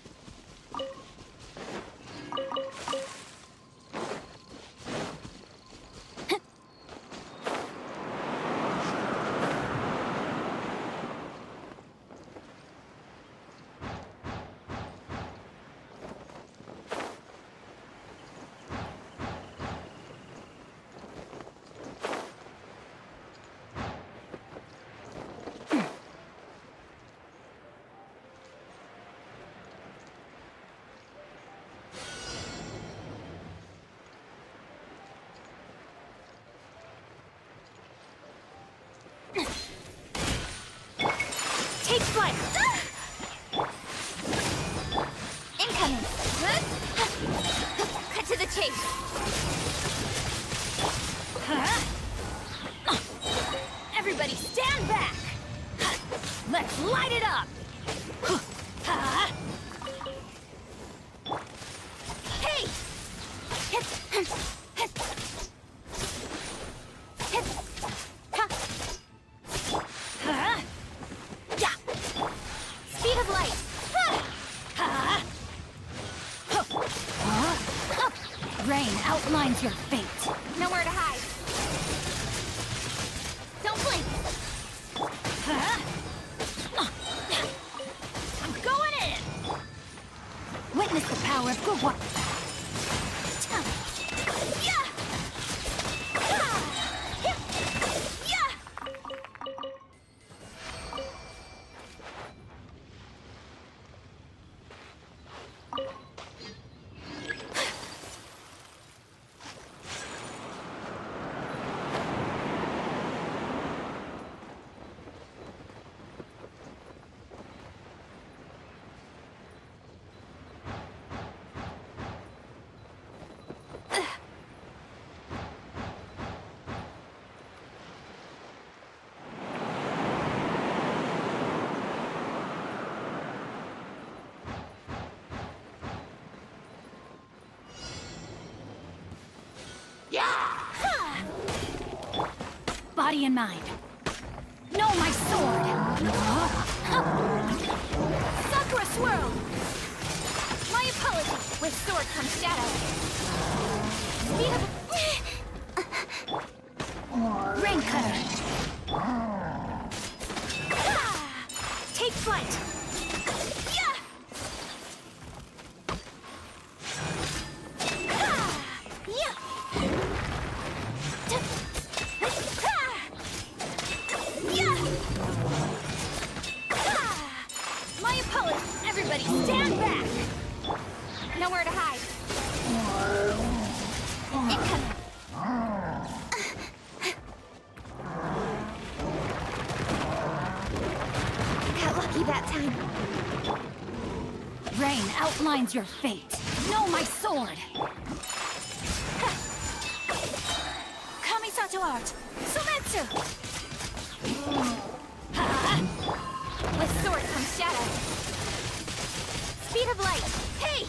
Take flight! Incoming! Cut to the chase! Everybody stand back! Let's light it up! Hey! Speed of light! Rain outlines your fate. Nowhere to hide. Don't blink. I'm going in. Witness the power of Gugwa. Body and mind. No, my sword! Sakura swirl! My apology. With sword comes shadow. Speed of... Rain cutter. Take flight. My apologies. Everybody stand back. Nowhere to hide. Incoming. Got lucky that time. outlines your fate. Know my sword! Kamisato art! Sumetsu! With sword comes shadow. Speed of light! Hey!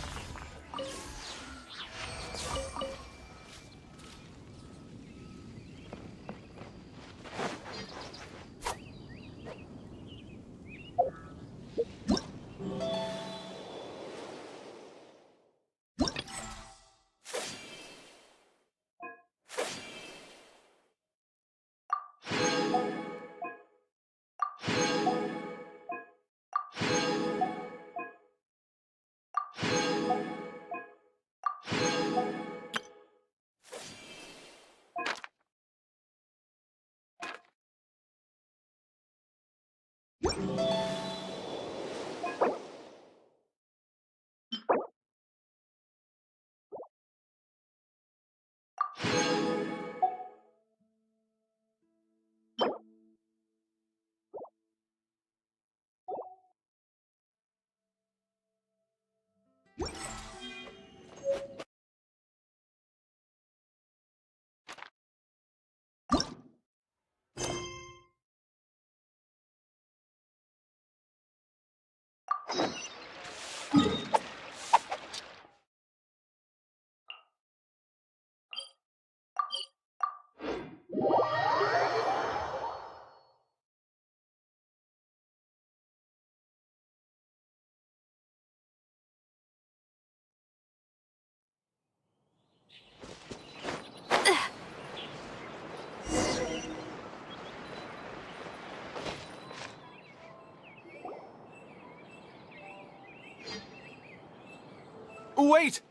Wait!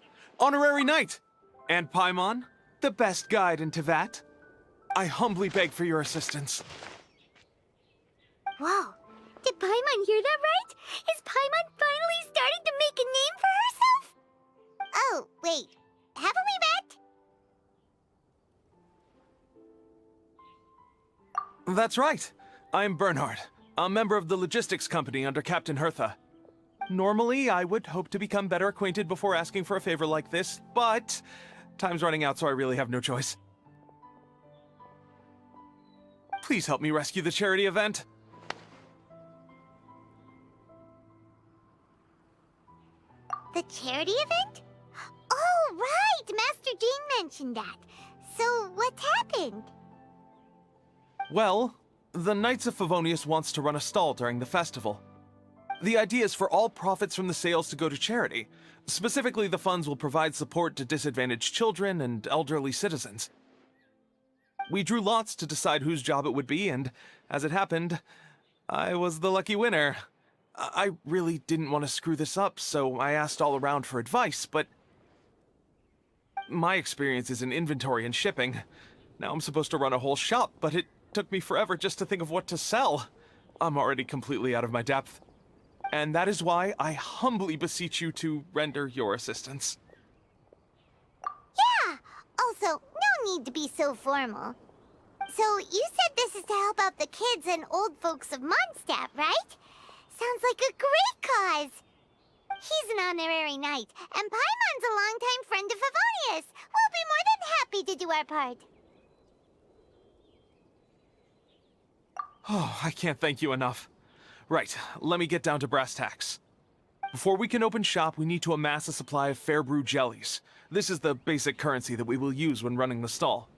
Honorary Knight! And Paimon, the best guide in Tevat. I humbly beg for your assistance. Whoa. Did Paimon hear that right? Is Paimon finally starting to make a name for herself? Oh, wait. Haven't we met? That's right. I'm Bernhard, a member of the logistics company under Captain Hertha. Normally, I would hope to become better acquainted before asking for a favor like this, but time's running out, so I really have no choice. Please help me rescue the charity event. The charity event? Oh, right! Master Jean mentioned that. So, what's happened? Well, the Knights of Favonius wants to run a stall during the festival. The idea is for all profits from the sales to go to charity. Specifically, the funds will provide support to disadvantaged children and elderly citizens. We drew lots to decide whose job it would be, and as it happened, I was the lucky winner. I really didn't want to screw this up, so I asked all around for advice, but my experience is in inventory and shipping. Now I'm supposed to run a whole shop, but it took me forever just to think of what to sell. I'm already completely out of my depth. And that is why I humbly beseech you to render your assistance. Yeah! Also, no need to be so formal. So, you said this is to help out the kids and old folks of Mondstadt, right? Sounds like a great cause! He's an honorary knight, and Paimon's a longtime friend of Favonius. We'll be more than happy to do our part. Oh, I can't thank you enough. Right, let me get down to brass tacks. Before we can open shop, we need to amass a supply of fair brew jellies. This is the basic currency that we will use when running the stall.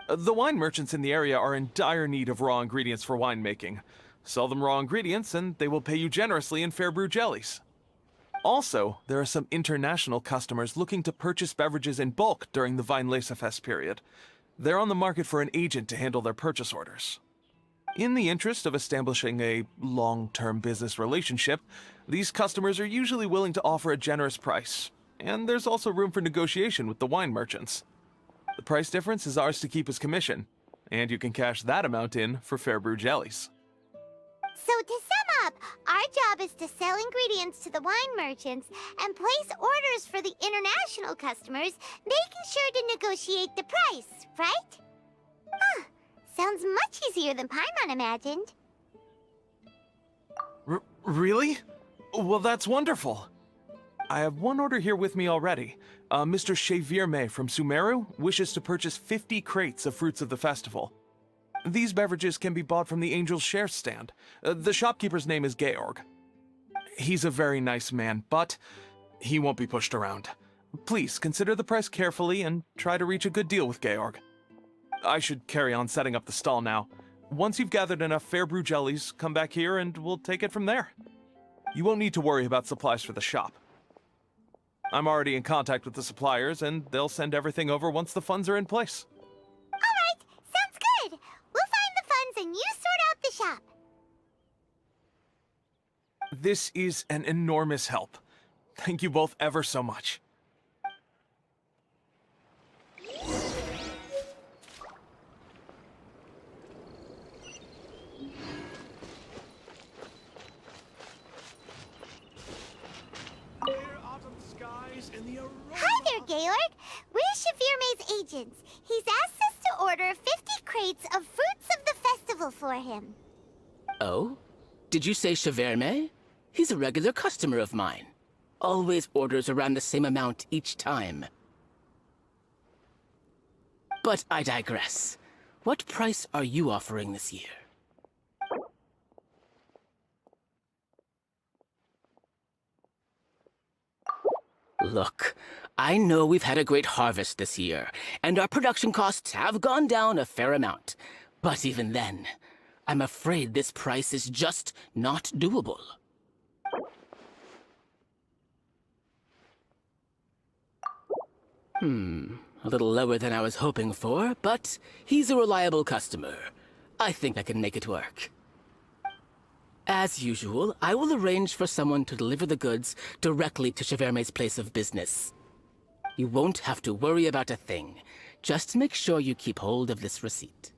The wine merchants in the area are in dire need of raw ingredients for winemaking. Sell them raw ingredients and they will pay you generously in fair brew jellies. Also, there are some international customers looking to purchase beverages in bulk during the Weinlesefest period. They're on the market for an agent to handle their purchase orders. In the interest of establishing a long-term business relationship, these customers are usually willing to offer a generous price, and there's also room for negotiation with the wine merchants. The price difference is ours to keep as commission, and you can cash that amount in for fair brew jellies. So to sum up, our job is to sell ingredients to the wine merchants and place orders for the international customers, making sure to negotiate the price, right? Huh. Sounds much easier than Paimon imagined. Really? Well, that's wonderful. I have one order here with me already. Mr. Chevirme from Sumeru wishes to purchase 50 crates of fruits of the festival. These beverages can be bought from the Angel's Share stand. The shopkeeper's name is Georg. He's a very nice man, but he won't be pushed around. Please consider the price carefully and try to reach a good deal with Georg. I should carry on setting up the stall now. Once you've gathered enough fair brew jellies, come back here and we'll take it from there. You won't need to worry about supplies for the shop. I'm already in contact with the suppliers, and they'll send everything over once the funds are in place. Alright, sounds good. We'll find the funds and you sort out the shop. This is an enormous help. Thank you both ever so much. Hi there, Georg. We're Chevirme's agents. He's asked us to order 50 crates of fruits of the festival for him. Oh? Did you say Chevirme? He's a regular customer of mine. Always orders around the same amount each time. But I digress. What price are you offering this year? Look, I know we've had a great harvest this year, and our production costs have gone down a fair amount. But even then, I'm afraid this price is just not doable. A little lower than I was hoping for, but he's a reliable customer. I think I can make it work. As usual, I will arrange for someone to deliver the goods directly to Chevirme's place of business. You won't have to worry about a thing. Just make sure you keep hold of this receipt.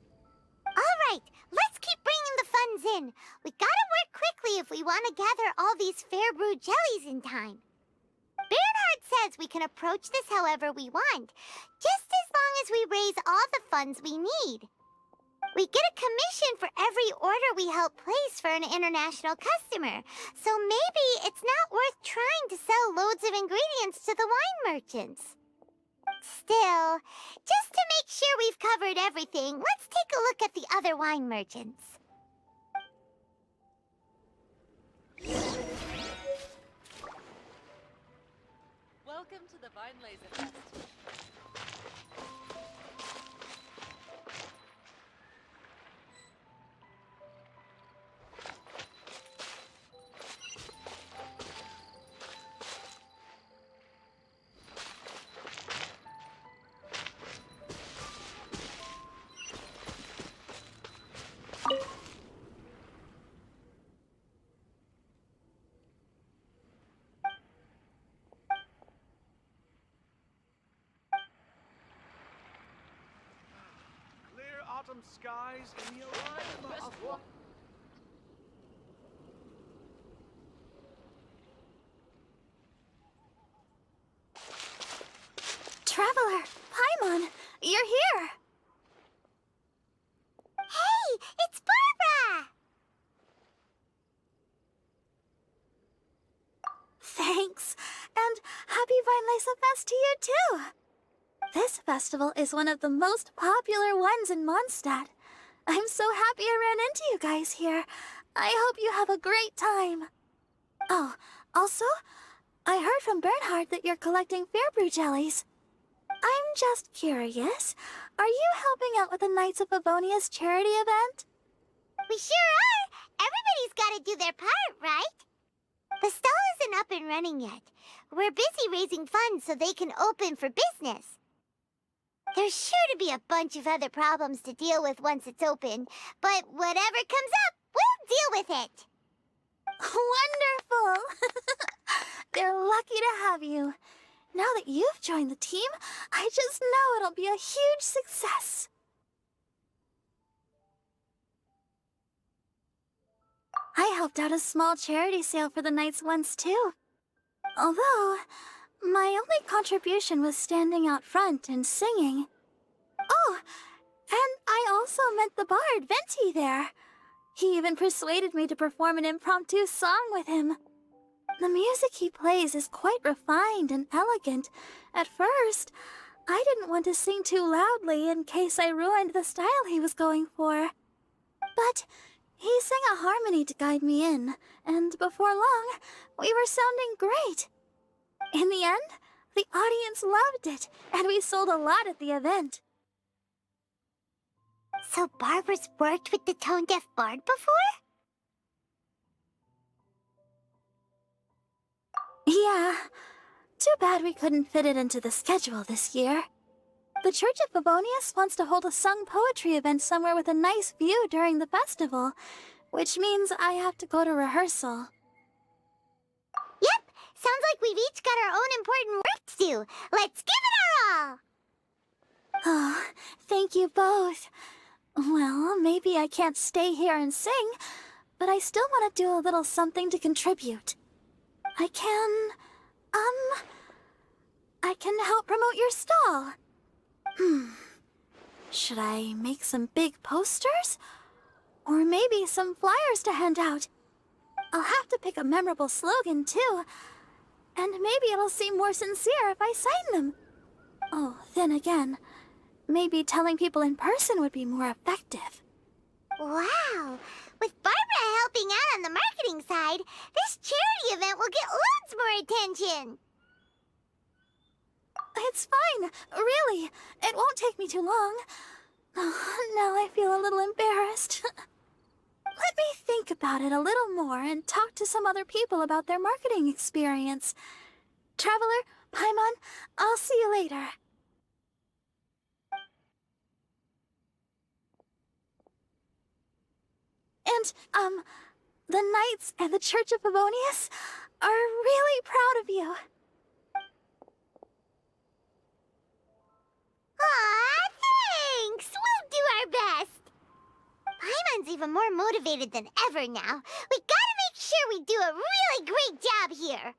Alright, let's keep bringing the funds in. We gotta work quickly if we want to gather all these fair brew jellies in time. Bernhard says we can approach this however we want, just as long as we raise all the funds we need. We get a commission for every order we help place for an international customer, so maybe it's not worth trying to sell loads of ingredients to the wine merchants. Still, just to make sure we've covered everything, let's take a look at the other wine merchants. Welcome to the Weinlese Fest. Autumn skies and the arrival of... Traveler, Paimon, you're here. Hey, it's Barbara! Thanks, and happy Weinlese Fest to you too. This festival is one of the most popular ones in Mondstadt. I'm so happy I ran into you guys here. I hope you have a great time. Oh, also, I heard from Bernhard that you're collecting fair brew jellies. I'm just curious, are you helping out with the Knights of Favonia's charity event? We sure are! Everybody's gotta do their part, right? The stall isn't up and running yet. We're busy raising funds so they can open for business. There's sure to be a bunch of other problems to deal with once it's open, but whatever comes up, we'll deal with it. Wonderful! They're lucky to have you. Now that you've joined the team, I just know it'll be a huge success. I helped out a small charity sale for the Knights once too. Although, my only contribution was standing out front and singing. Oh, and I also met the bard, Venti, there. He even persuaded me to perform an impromptu song with him. The music he plays is quite refined and elegant. At first, I didn't want to sing too loudly in case I ruined the style he was going for. But he sang a harmony to guide me in, and before long, we were sounding great. In the end, the audience loved it, and we sold a lot at the event. So Barbara's worked with the tone-deaf bard before? Yeah. Too bad we couldn't fit it into the schedule this year. The Church of Favonius wants to hold a sung poetry event somewhere with a nice view during the festival, which means I have to go to rehearsal. Yep, sounds like we've each got our own important work to do. Let's give it our all! Oh, thank you both. Well, maybe I can't stay here and sing, but I still want to do a little something to contribute. I can help promote your stall. Should I make some big posters? Or maybe some flyers to hand out? I'll have to pick a memorable slogan, too. And maybe it'll seem more sincere if I sign them. Oh, then again, maybe telling people in person would be more effective. Wow! With Barbara helping out on the marketing side, this charity event will get loads more attention! It's fine, really. It won't take me too long. Oh, now I feel a little embarrassed. Let me think about it a little more and talk to some other people about their marketing experience. Traveler, Paimon, I'll see you later. And, the Knights and the Church of Favonius are really proud of you. Aw, thanks! We'll do our best! Paimon's even more motivated than ever now. We gotta make sure we do a really great job here!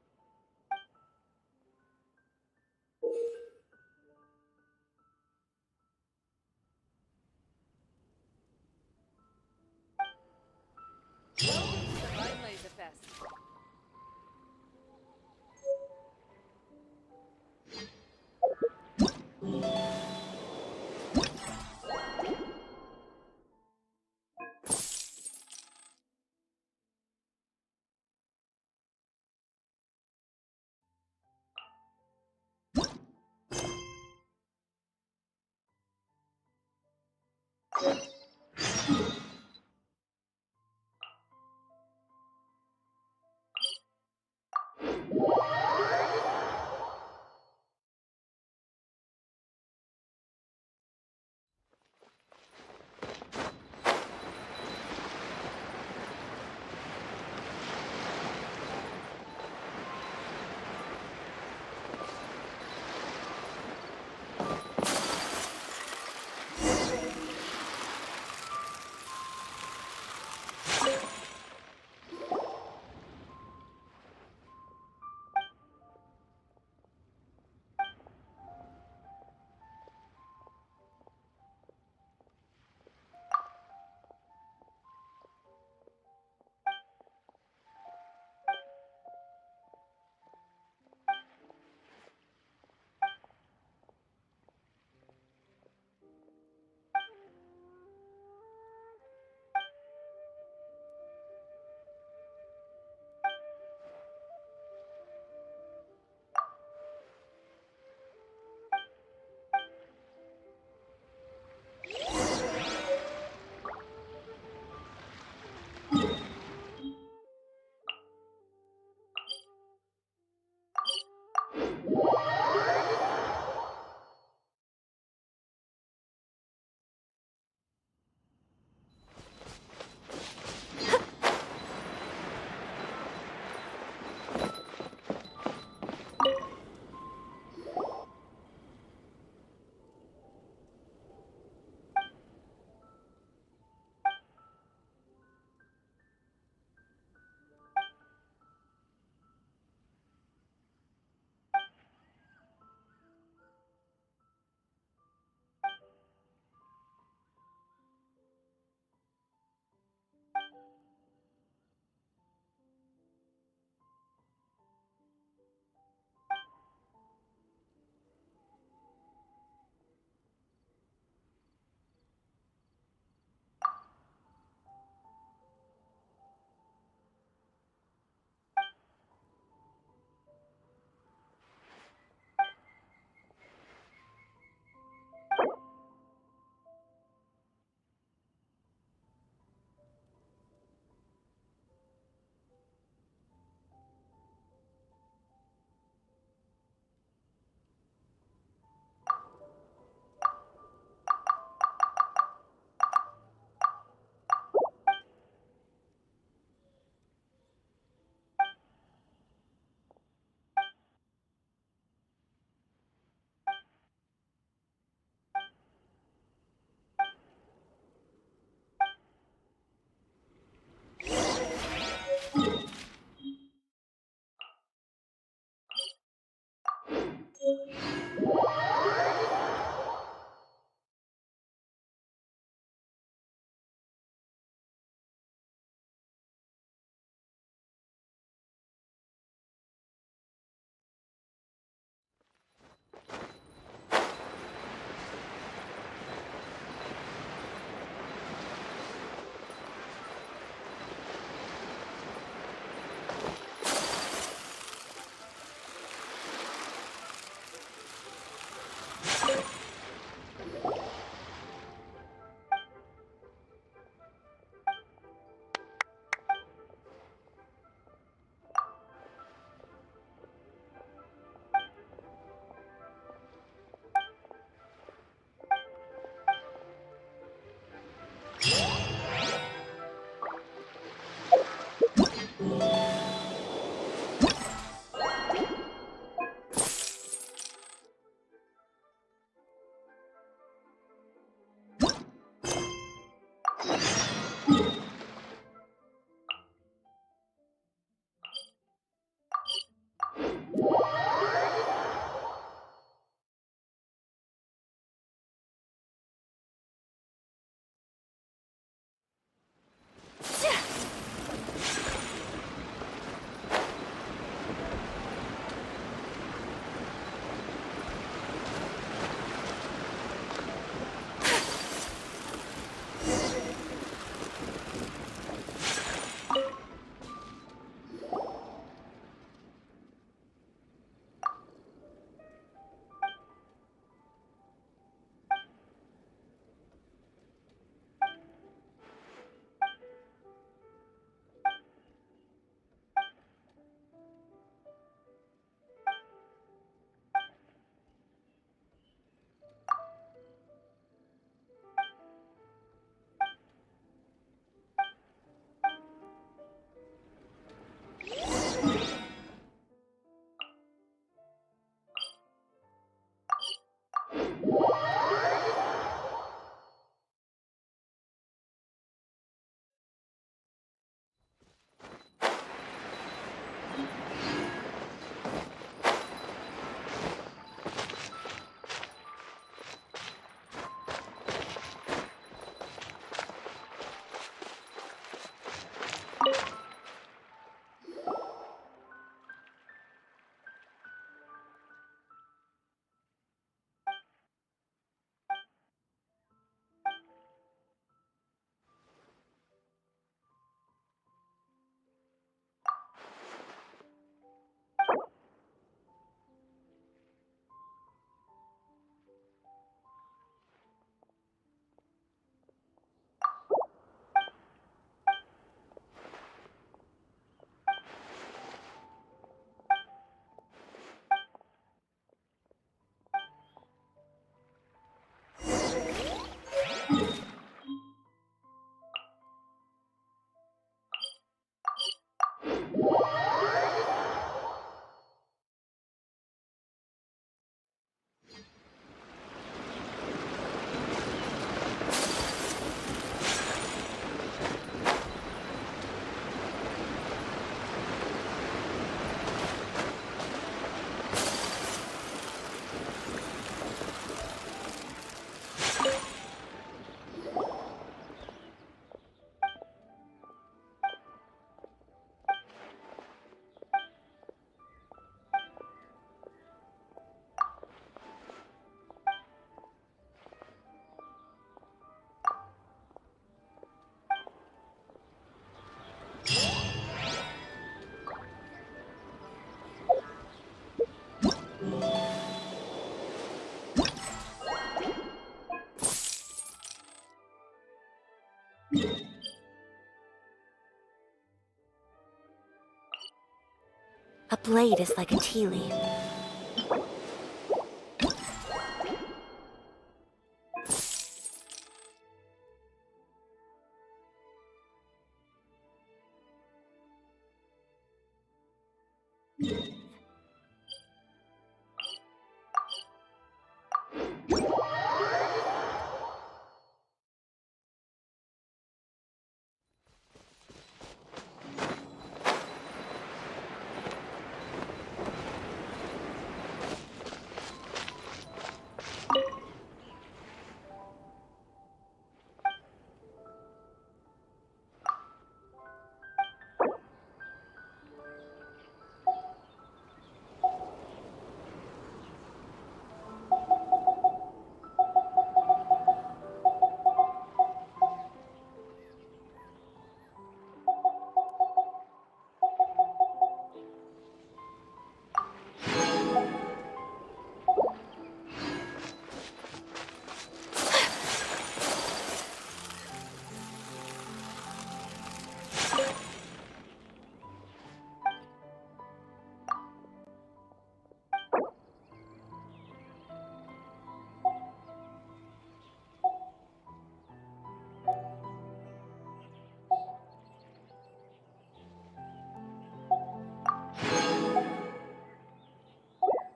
A blade is like a tea leaf.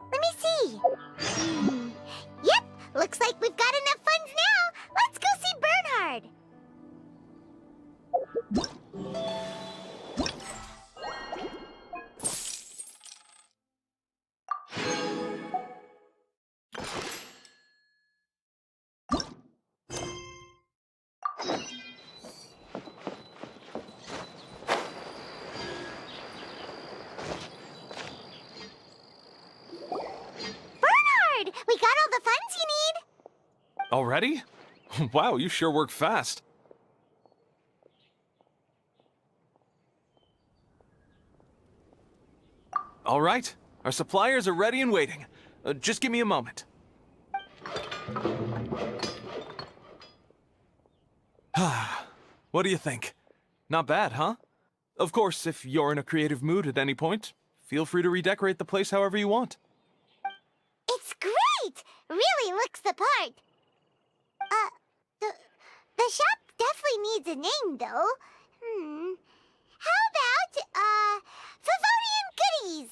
Let me see. Yep, looks like we've got enough funds now. Let's go see Bernhard. Bernhard, we got all the funds you need. Already? Wow, you sure work fast. All right, our suppliers are ready and waiting. Just give me a moment. What do you think? Not bad, huh? Of course, if you're in a creative mood at any point, feel free to redecorate the place however you want. It's great! Really looks the part. The shop definitely needs a name, though. How about, Favonian Goodies?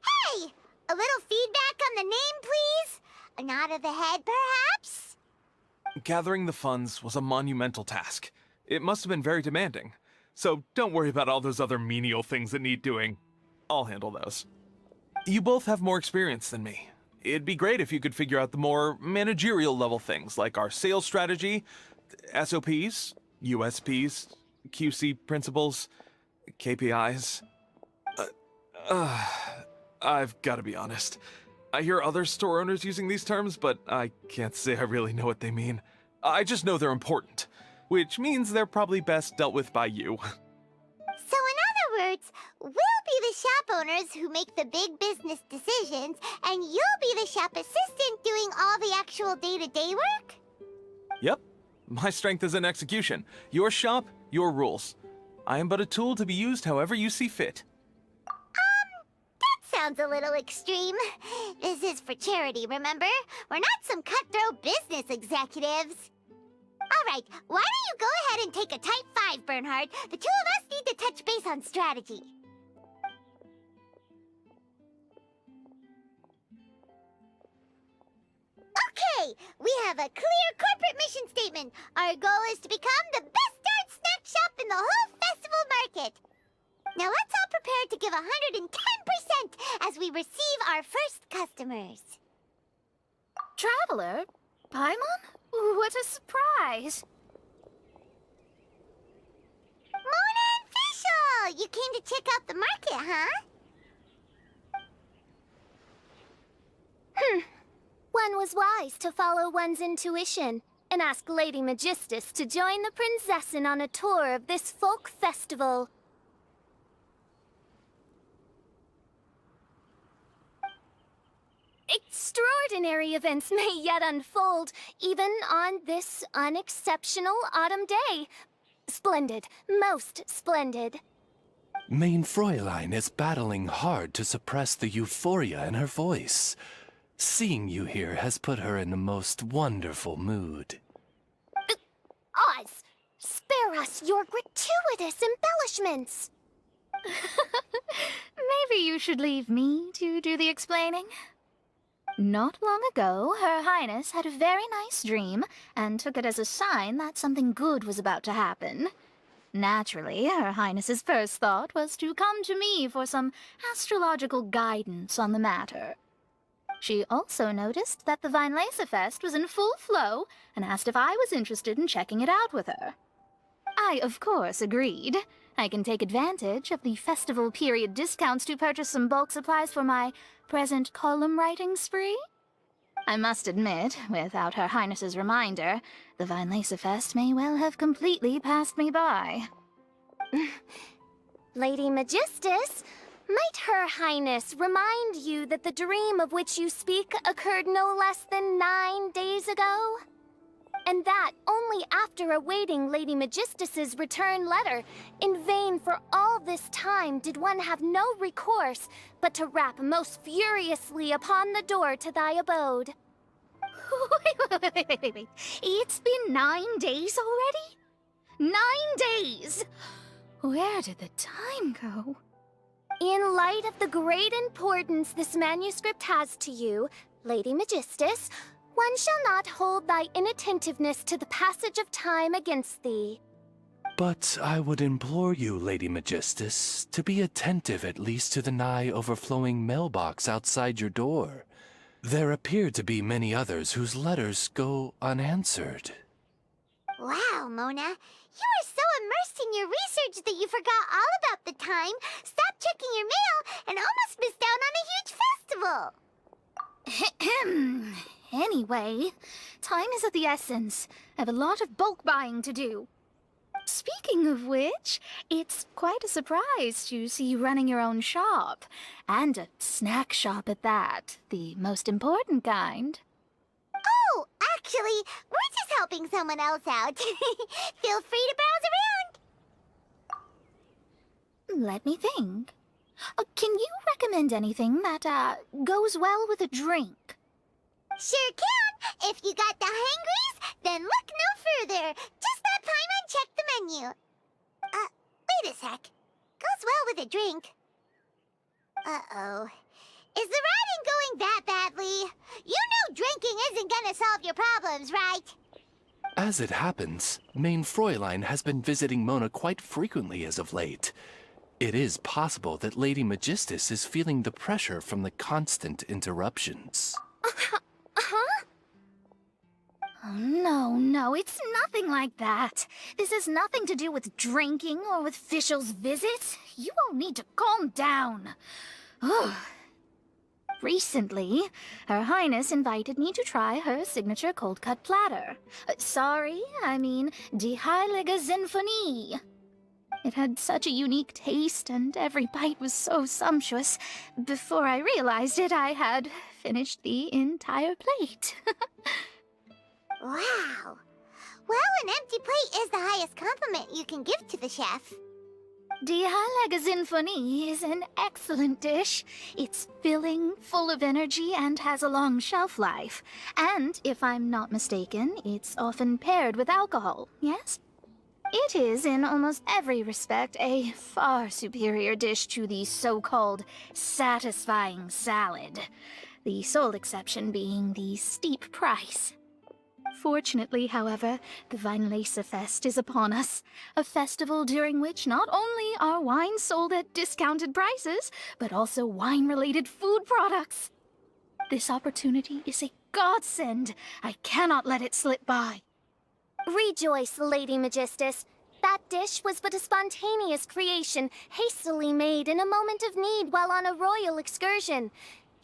Hey! A little feedback on the name, please? A nod of the head, perhaps? Gathering the funds was a monumental task. It must have been very demanding. So don't worry about all those other menial things that need doing. I'll handle those. You both have more experience than me. It'd be great if you could figure out the more managerial level things like our sales strategy, SOPs, USPs, QC principles, KPIs. I've got to be honest. I hear other store owners using these terms, but I can't say I really know what they mean. I just know they're important, which means they're probably best dealt with by you. So in other words, we'll be the shop owners who make the big business decisions, and you'll be the shop assistant doing all the actual day-to-day work? Yep. My strength is in execution. Your shop, your rules. I am but a tool to be used however you see fit. That sounds a little extreme. This is for charity, remember? We're not some cutthroat business executives. All right, why don't you go ahead and take a type 5, Bernhard? The two of us need to touch base on strategy. Okay, we have a clear corporate mission statement. Our goal is to become the best darn snack shop in the whole festival market. Now let's all prepare to give 110% as we receive our first customers. Traveler? Paimon? What a surprise! Mona and Fischl! You came to check out the market, huh? One was wise to follow one's intuition and ask Lady Magistus to join the Prinzessin on a tour of this folk festival. Extraordinary events may yet unfold, even on this unexceptional autumn day. Splendid, most splendid. Mein Fräulein is battling hard to suppress the euphoria in her voice. Seeing you here has put her in a most wonderful mood. Oz, spare us your gratuitous embellishments. Maybe you should leave me to do the explaining. Not long ago, Her Highness had a very nice dream and took it as a sign that something good was about to happen. Naturally, Her Highness's first thought was to come to me for some astrological guidance on the matter. She also noticed that the Weinlesefest was in full flow and asked if I was interested in checking it out with her. I, of course, agreed. I can take advantage of the festival period discounts to purchase some bulk supplies for my present column writing spree. I must admit, without Her Highness's reminder, the Weinlesefest may well have completely passed me by. Lady Magistus, might Her Highness remind you that the dream of which you speak occurred no less than 9 days ago? And that only after awaiting Lady Magistus's return letter. In vain for all this time did one have no recourse but to rap most furiously upon the door to thy abode. Wait. It's been 9 days already? 9 days! Where did the time go? In light of the great importance this manuscript has to you, Lady Magistus, one shall not hold thy inattentiveness to the passage of time against thee. But I would implore you, Lady Magistus, to be attentive at least to the nigh overflowing mailbox outside your door. There appear to be many others whose letters go unanswered. Wow, Mona. You are so immersed in your research that you forgot all about the time, stopped checking your mail, and almost missed out on a huge festival. Anyway, time is of the essence. I have a lot of bulk buying to do. Speaking of which, it's quite a surprise to see you running your own shop. And a snack shop at that. The most important kind. Oh, actually, we're just helping someone else out. Feel free to browse around. Let me think. Can you recommend anything that, goes well with a drink? Sure can. If you got the hangries, then look no further. Just stop by and check the menu. Wait a sec. Goes well with a drink. Uh-oh. Is the writing going that badly? You know drinking isn't gonna solve your problems, right? As it happens, Mein Fräulein has been visiting Mona quite frequently as of late. It is possible that Lady Magistus is feeling the pressure from the constant interruptions. Oh, no, it's nothing like that. This has nothing to do with drinking or with officials' visits. You all need to calm down. Recently, Her Highness invited me to try her signature cold-cut platter. I mean Die Heilige Sinfonie. It had such a unique taste, and every bite was so sumptuous. Before I realized it, I had finished the entire plate. Wow. Well, an empty plate is the highest compliment you can give to the chef. Die Heilige Sinfonie is an excellent dish. It's filling, full of energy, and has a long shelf life. And, if I'm not mistaken, it's often paired with alcohol, yes? It is, in almost every respect, a far superior dish to the so-called satisfying salad. The sole exception being the steep price. Fortunately, however, the Weinlesefest is upon us, a festival during which not only are wines sold at discounted prices, but also wine-related food products. This opportunity is a godsend. I cannot let it slip by. Rejoice, Lady Magistus. That dish was but a spontaneous creation, hastily made in a moment of need while on a royal excursion.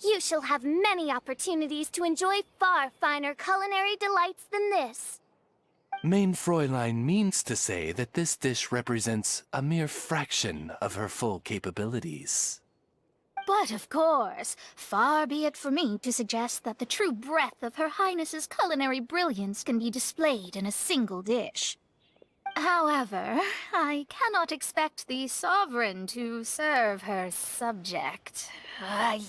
You shall have many opportunities to enjoy far finer culinary delights than this. Mein Fräulein means to say that this dish represents a mere fraction of her full capabilities. But of course, far be it for me to suggest that the true breadth of Her Highness's culinary brilliance can be displayed in a single dish. However, I cannot expect the sovereign to serve her subject.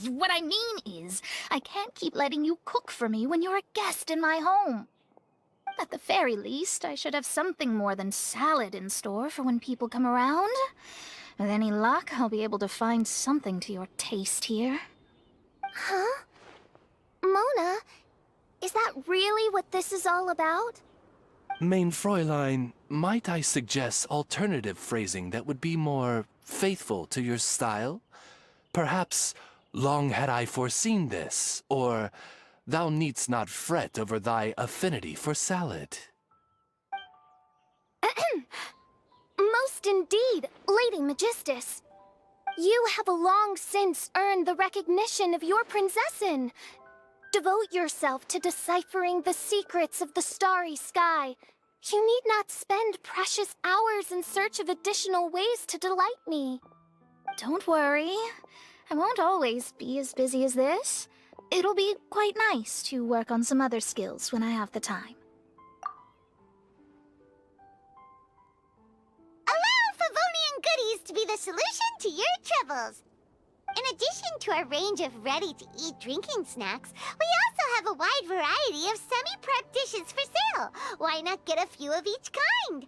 What I mean is, I can't keep letting you cook for me when you're a guest in my home. At the very least, I should have something more than salad in store for when people come around. With any luck, I'll be able to find something to your taste here. Huh? Mona, is that really what this is all about? Mein Fräulein, might I suggest alternative phrasing that would be more faithful to your style? Perhaps, long had I foreseen this, or thou needst not fret over thy affinity for salad. Most indeed, Lady Magistus. You have long since earned the recognition of your princessin. Devote yourself to deciphering the secrets of the starry sky. You need not spend precious hours in search of additional ways to delight me. Don't worry. I won't always be as busy as this. It'll be quite nice to work on some other skills when I have the time. Allow Favonian goodies to be the solution to your troubles. In addition to our range of ready-to-eat drinking snacks, we also have a wide variety of semi-prep dishes for sale. Why not get a few of each kind?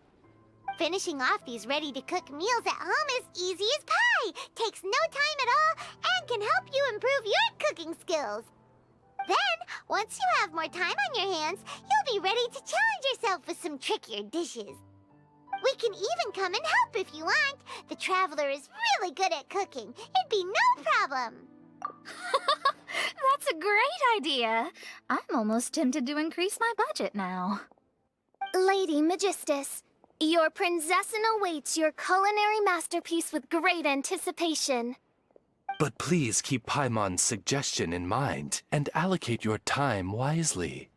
Finishing off these ready-to-cook meals at home is easy as pie, takes no time at all, and can help you improve your cooking skills. Then, once you have more time on your hands, you'll be ready to challenge yourself with some trickier dishes. We can even come and help if you want. The Traveler is really good at cooking. It'd be no problem. That's a great idea. I'm almost tempted to increase my budget now. Lady Magistus, your princessin awaits your culinary masterpiece with great anticipation. But please keep Paimon's suggestion in mind and allocate your time wisely.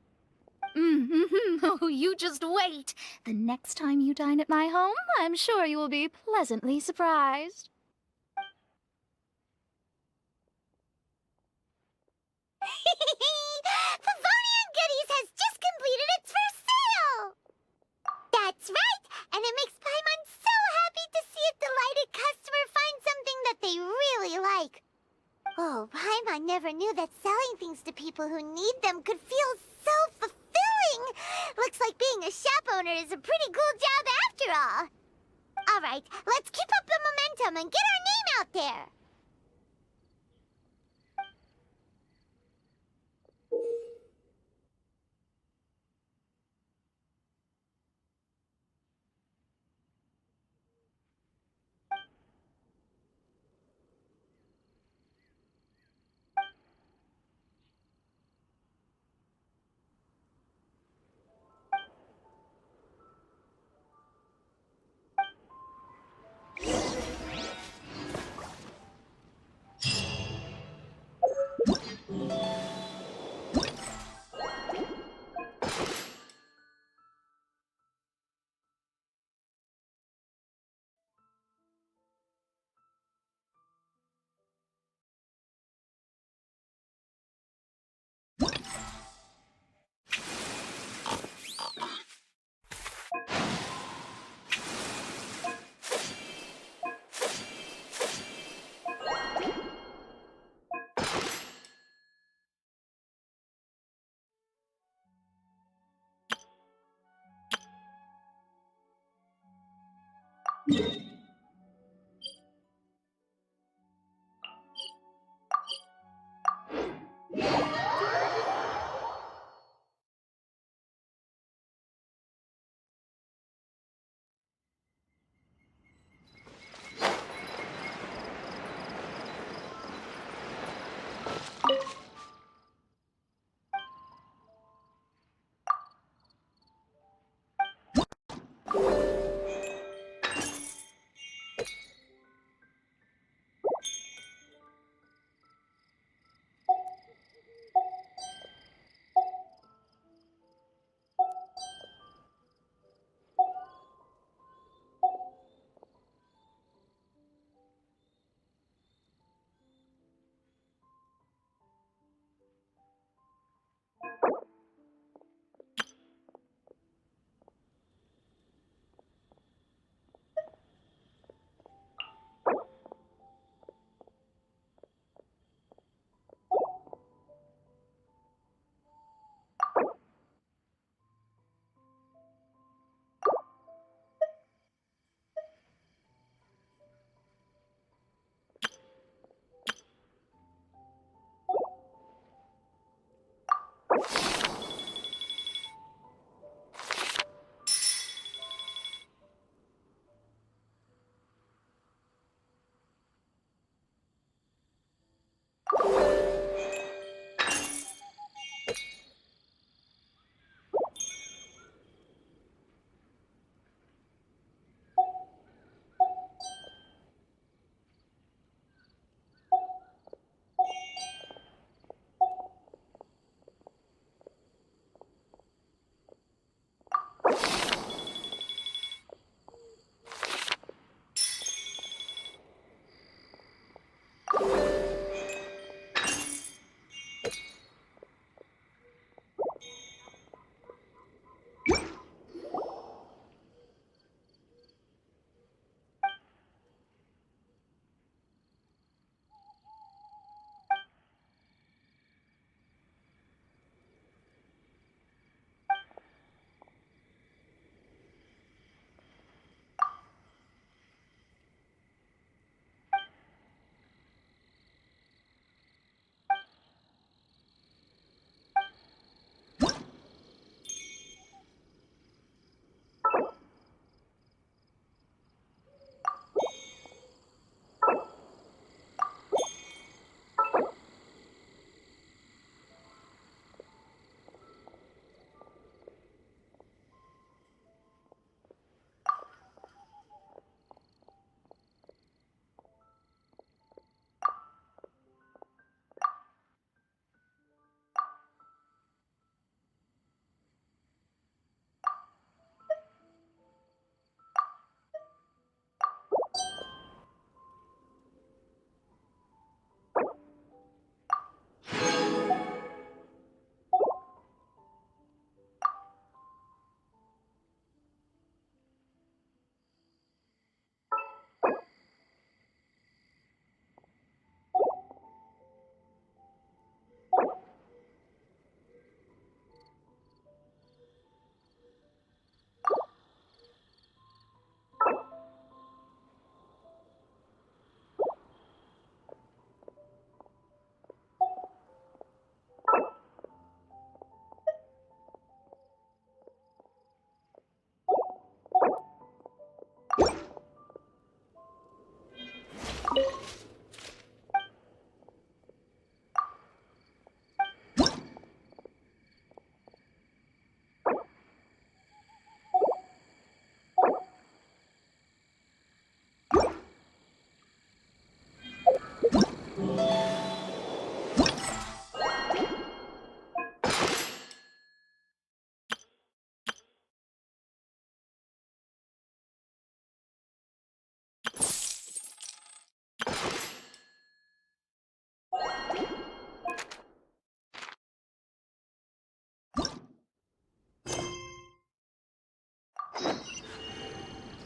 Oh, you just wait. The next time you dine at my home, I'm sure you will be pleasantly surprised. Favonian Goodies has just completed its first sale! That's right, and it makes Paimon so happy to see a delighted customer find something that they really like. Oh, Paimon never knew that selling things to people who need them could feel so fulfilling. Looks like being a shop owner is a pretty cool job after all. All right, let's keep up the momentum and get our name out there.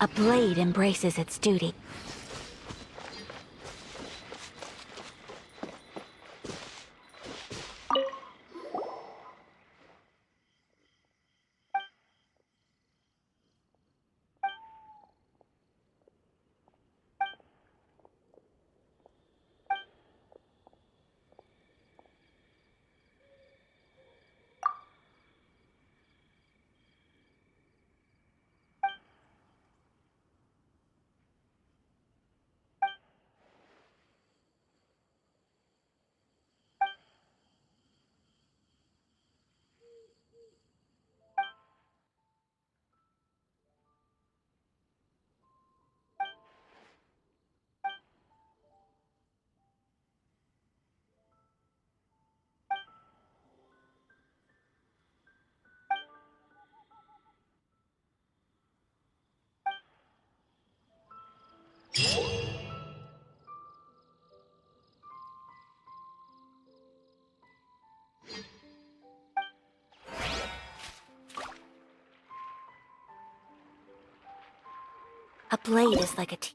A blade embraces its duty. A blade is like a tea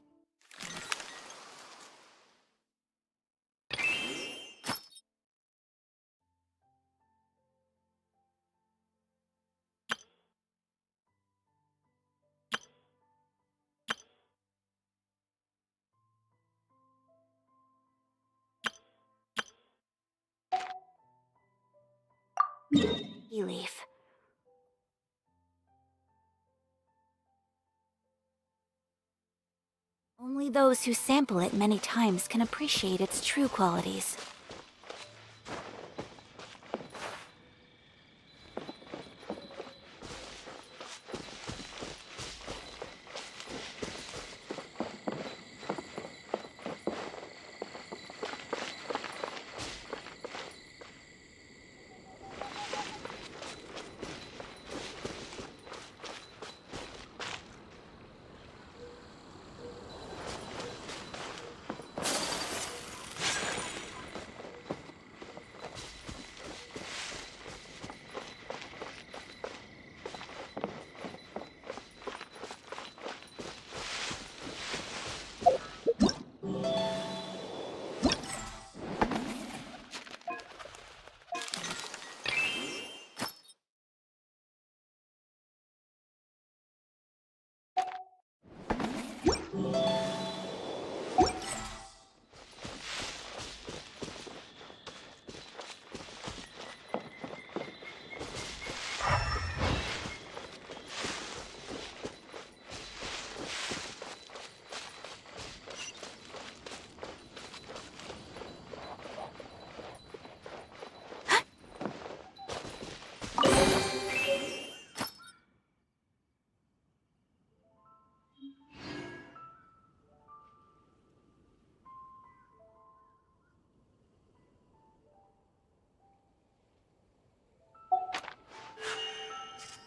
leaf. Only those who sample it many times can appreciate its true qualities.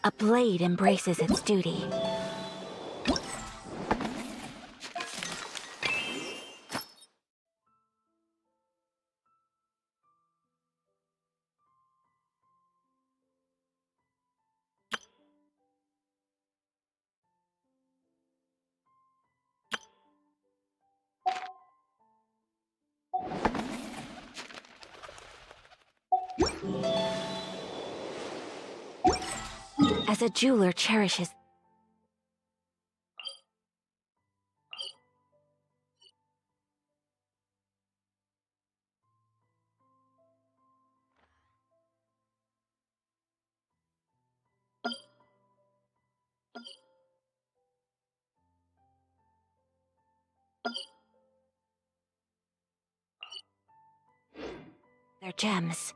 A blade embraces its duty. As a jeweler cherishes their gems.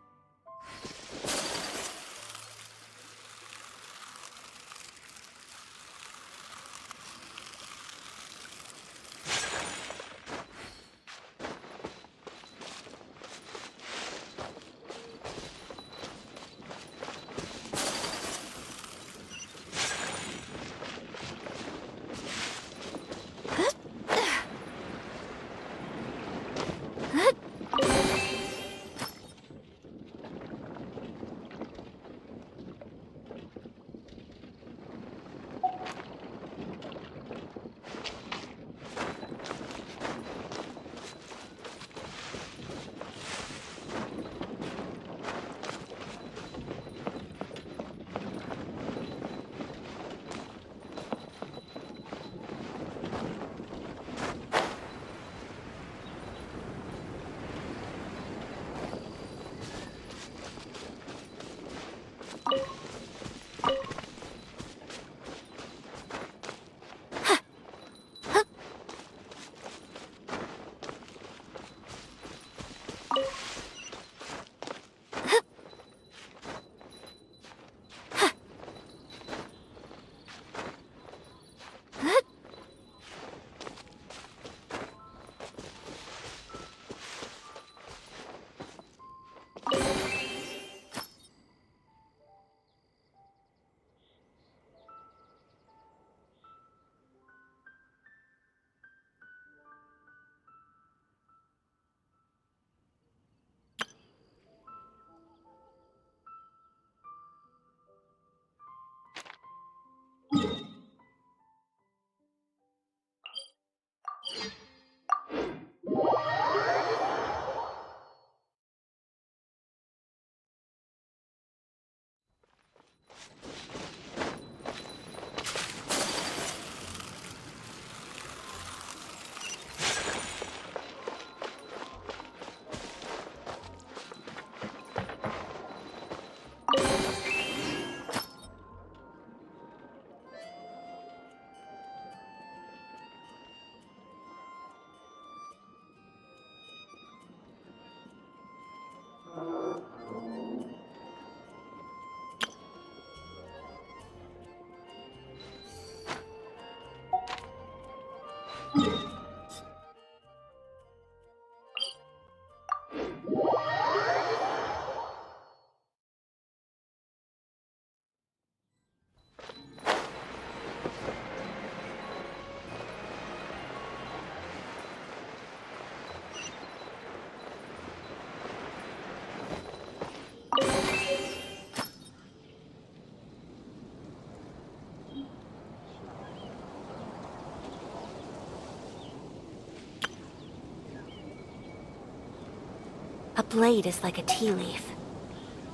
A blade is like a tea leaf.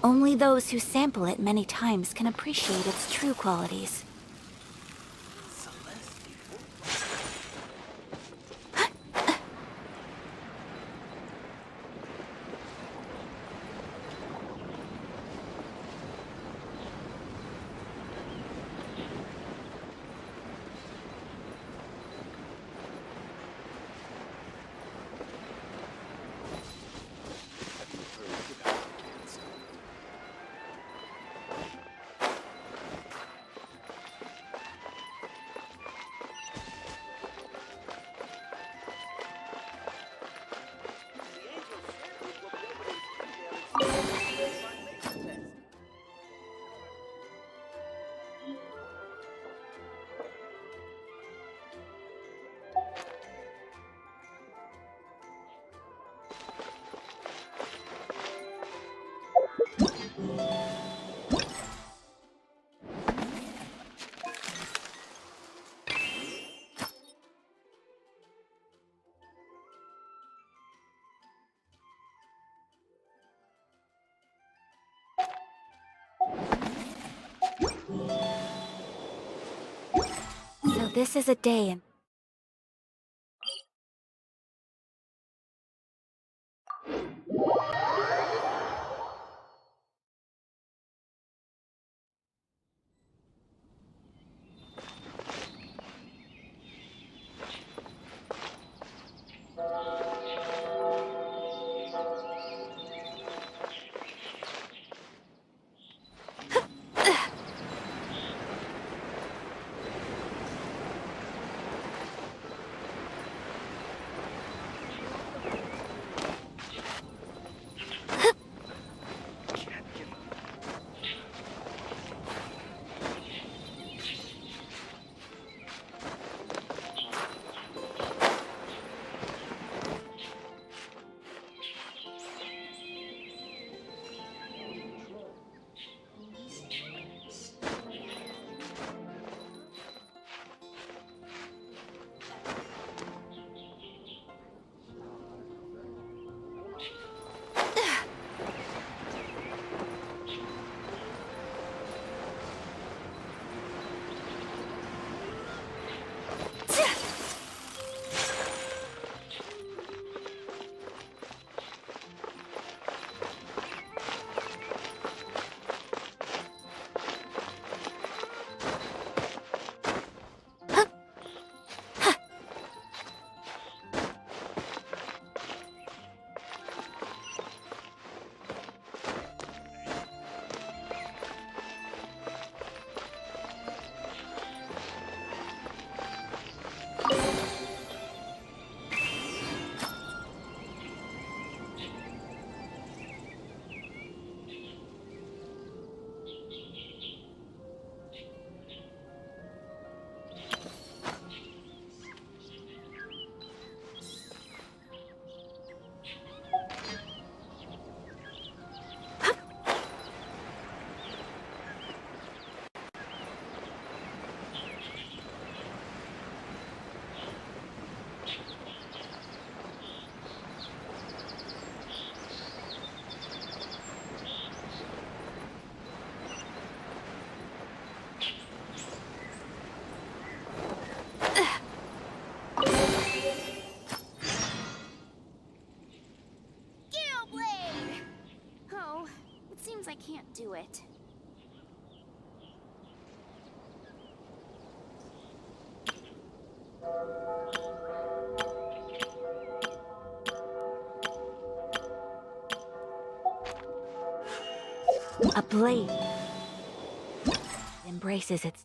Only those who sample it many times can appreciate its true qualities. So this is a day in... Blade! Oh, it seems I can't do it. A blade embraces its...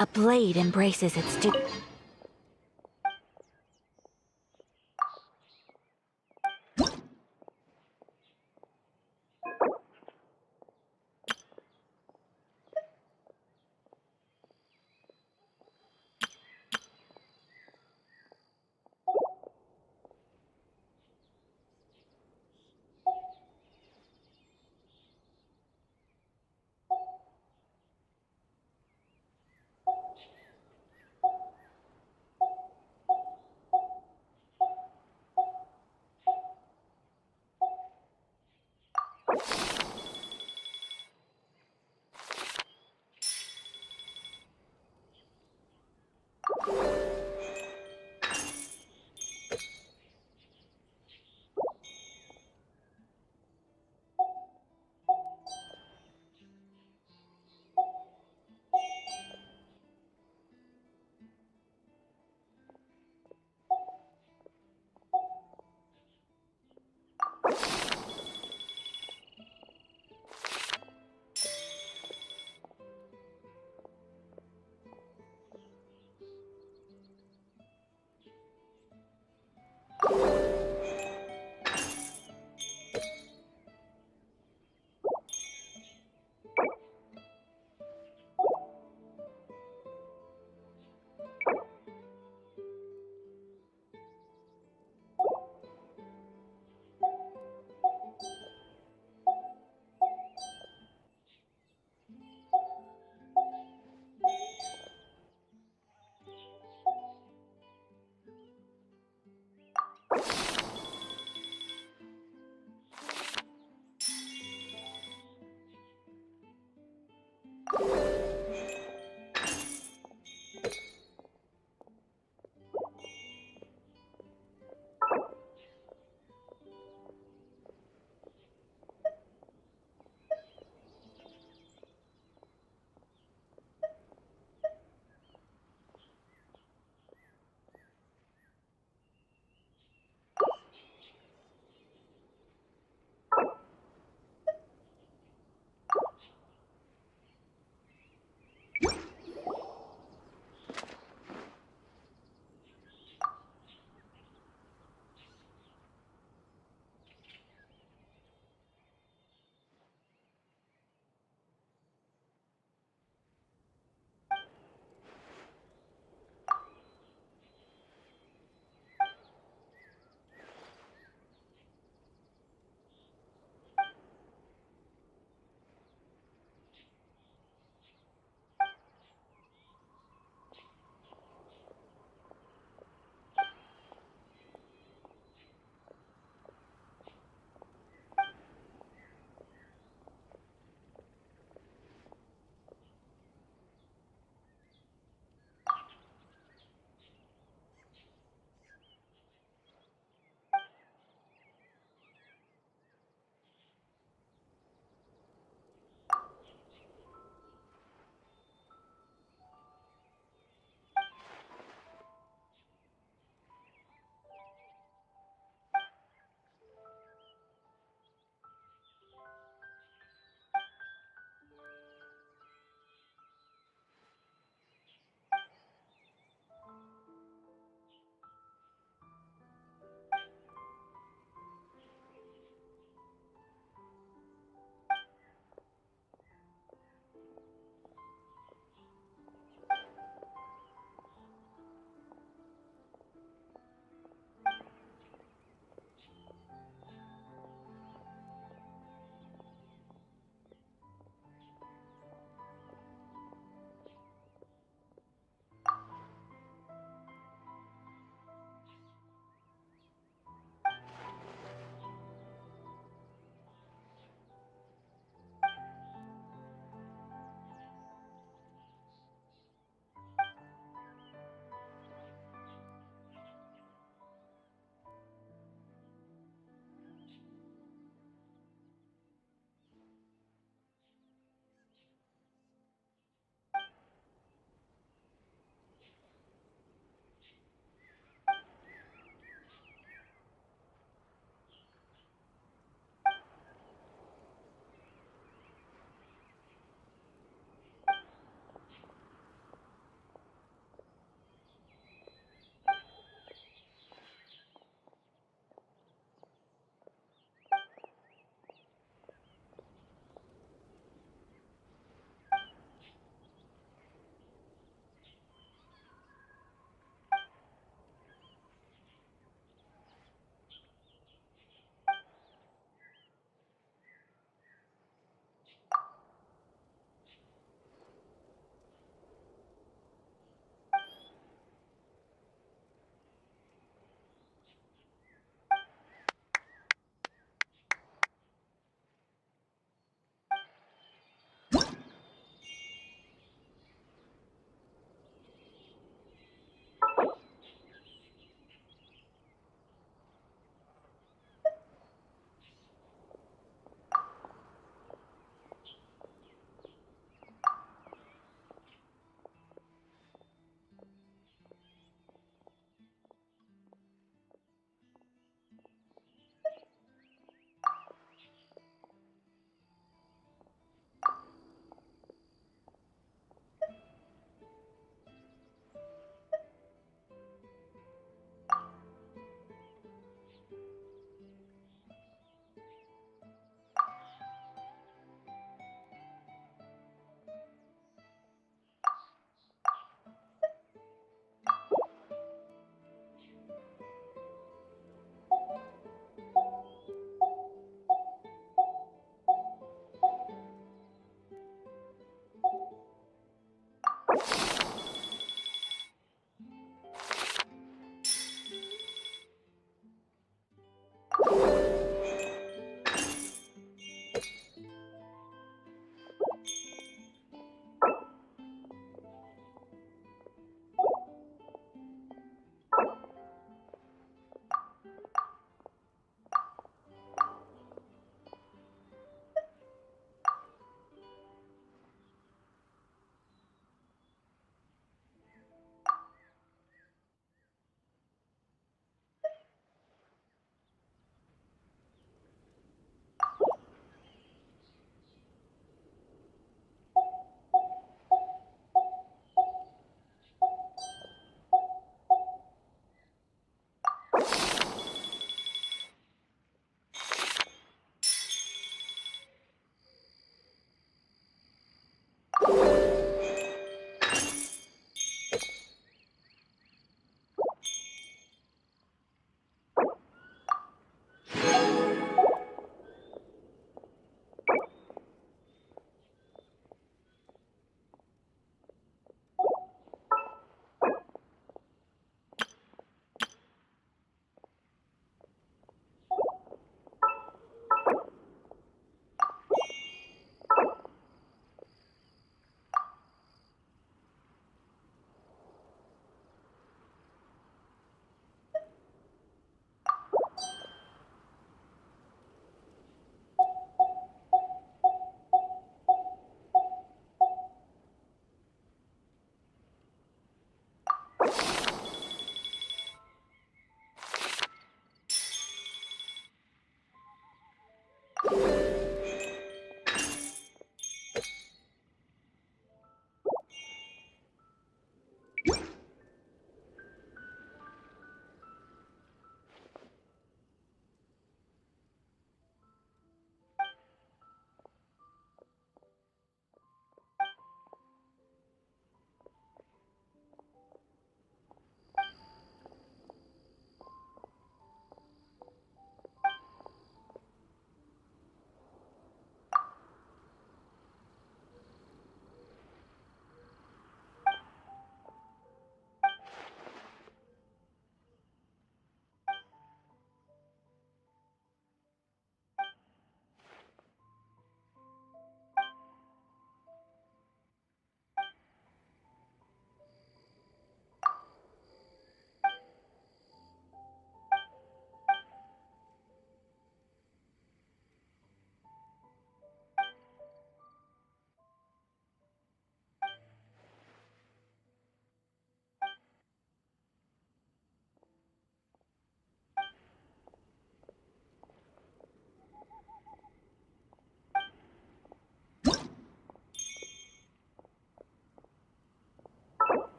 A blade embraces its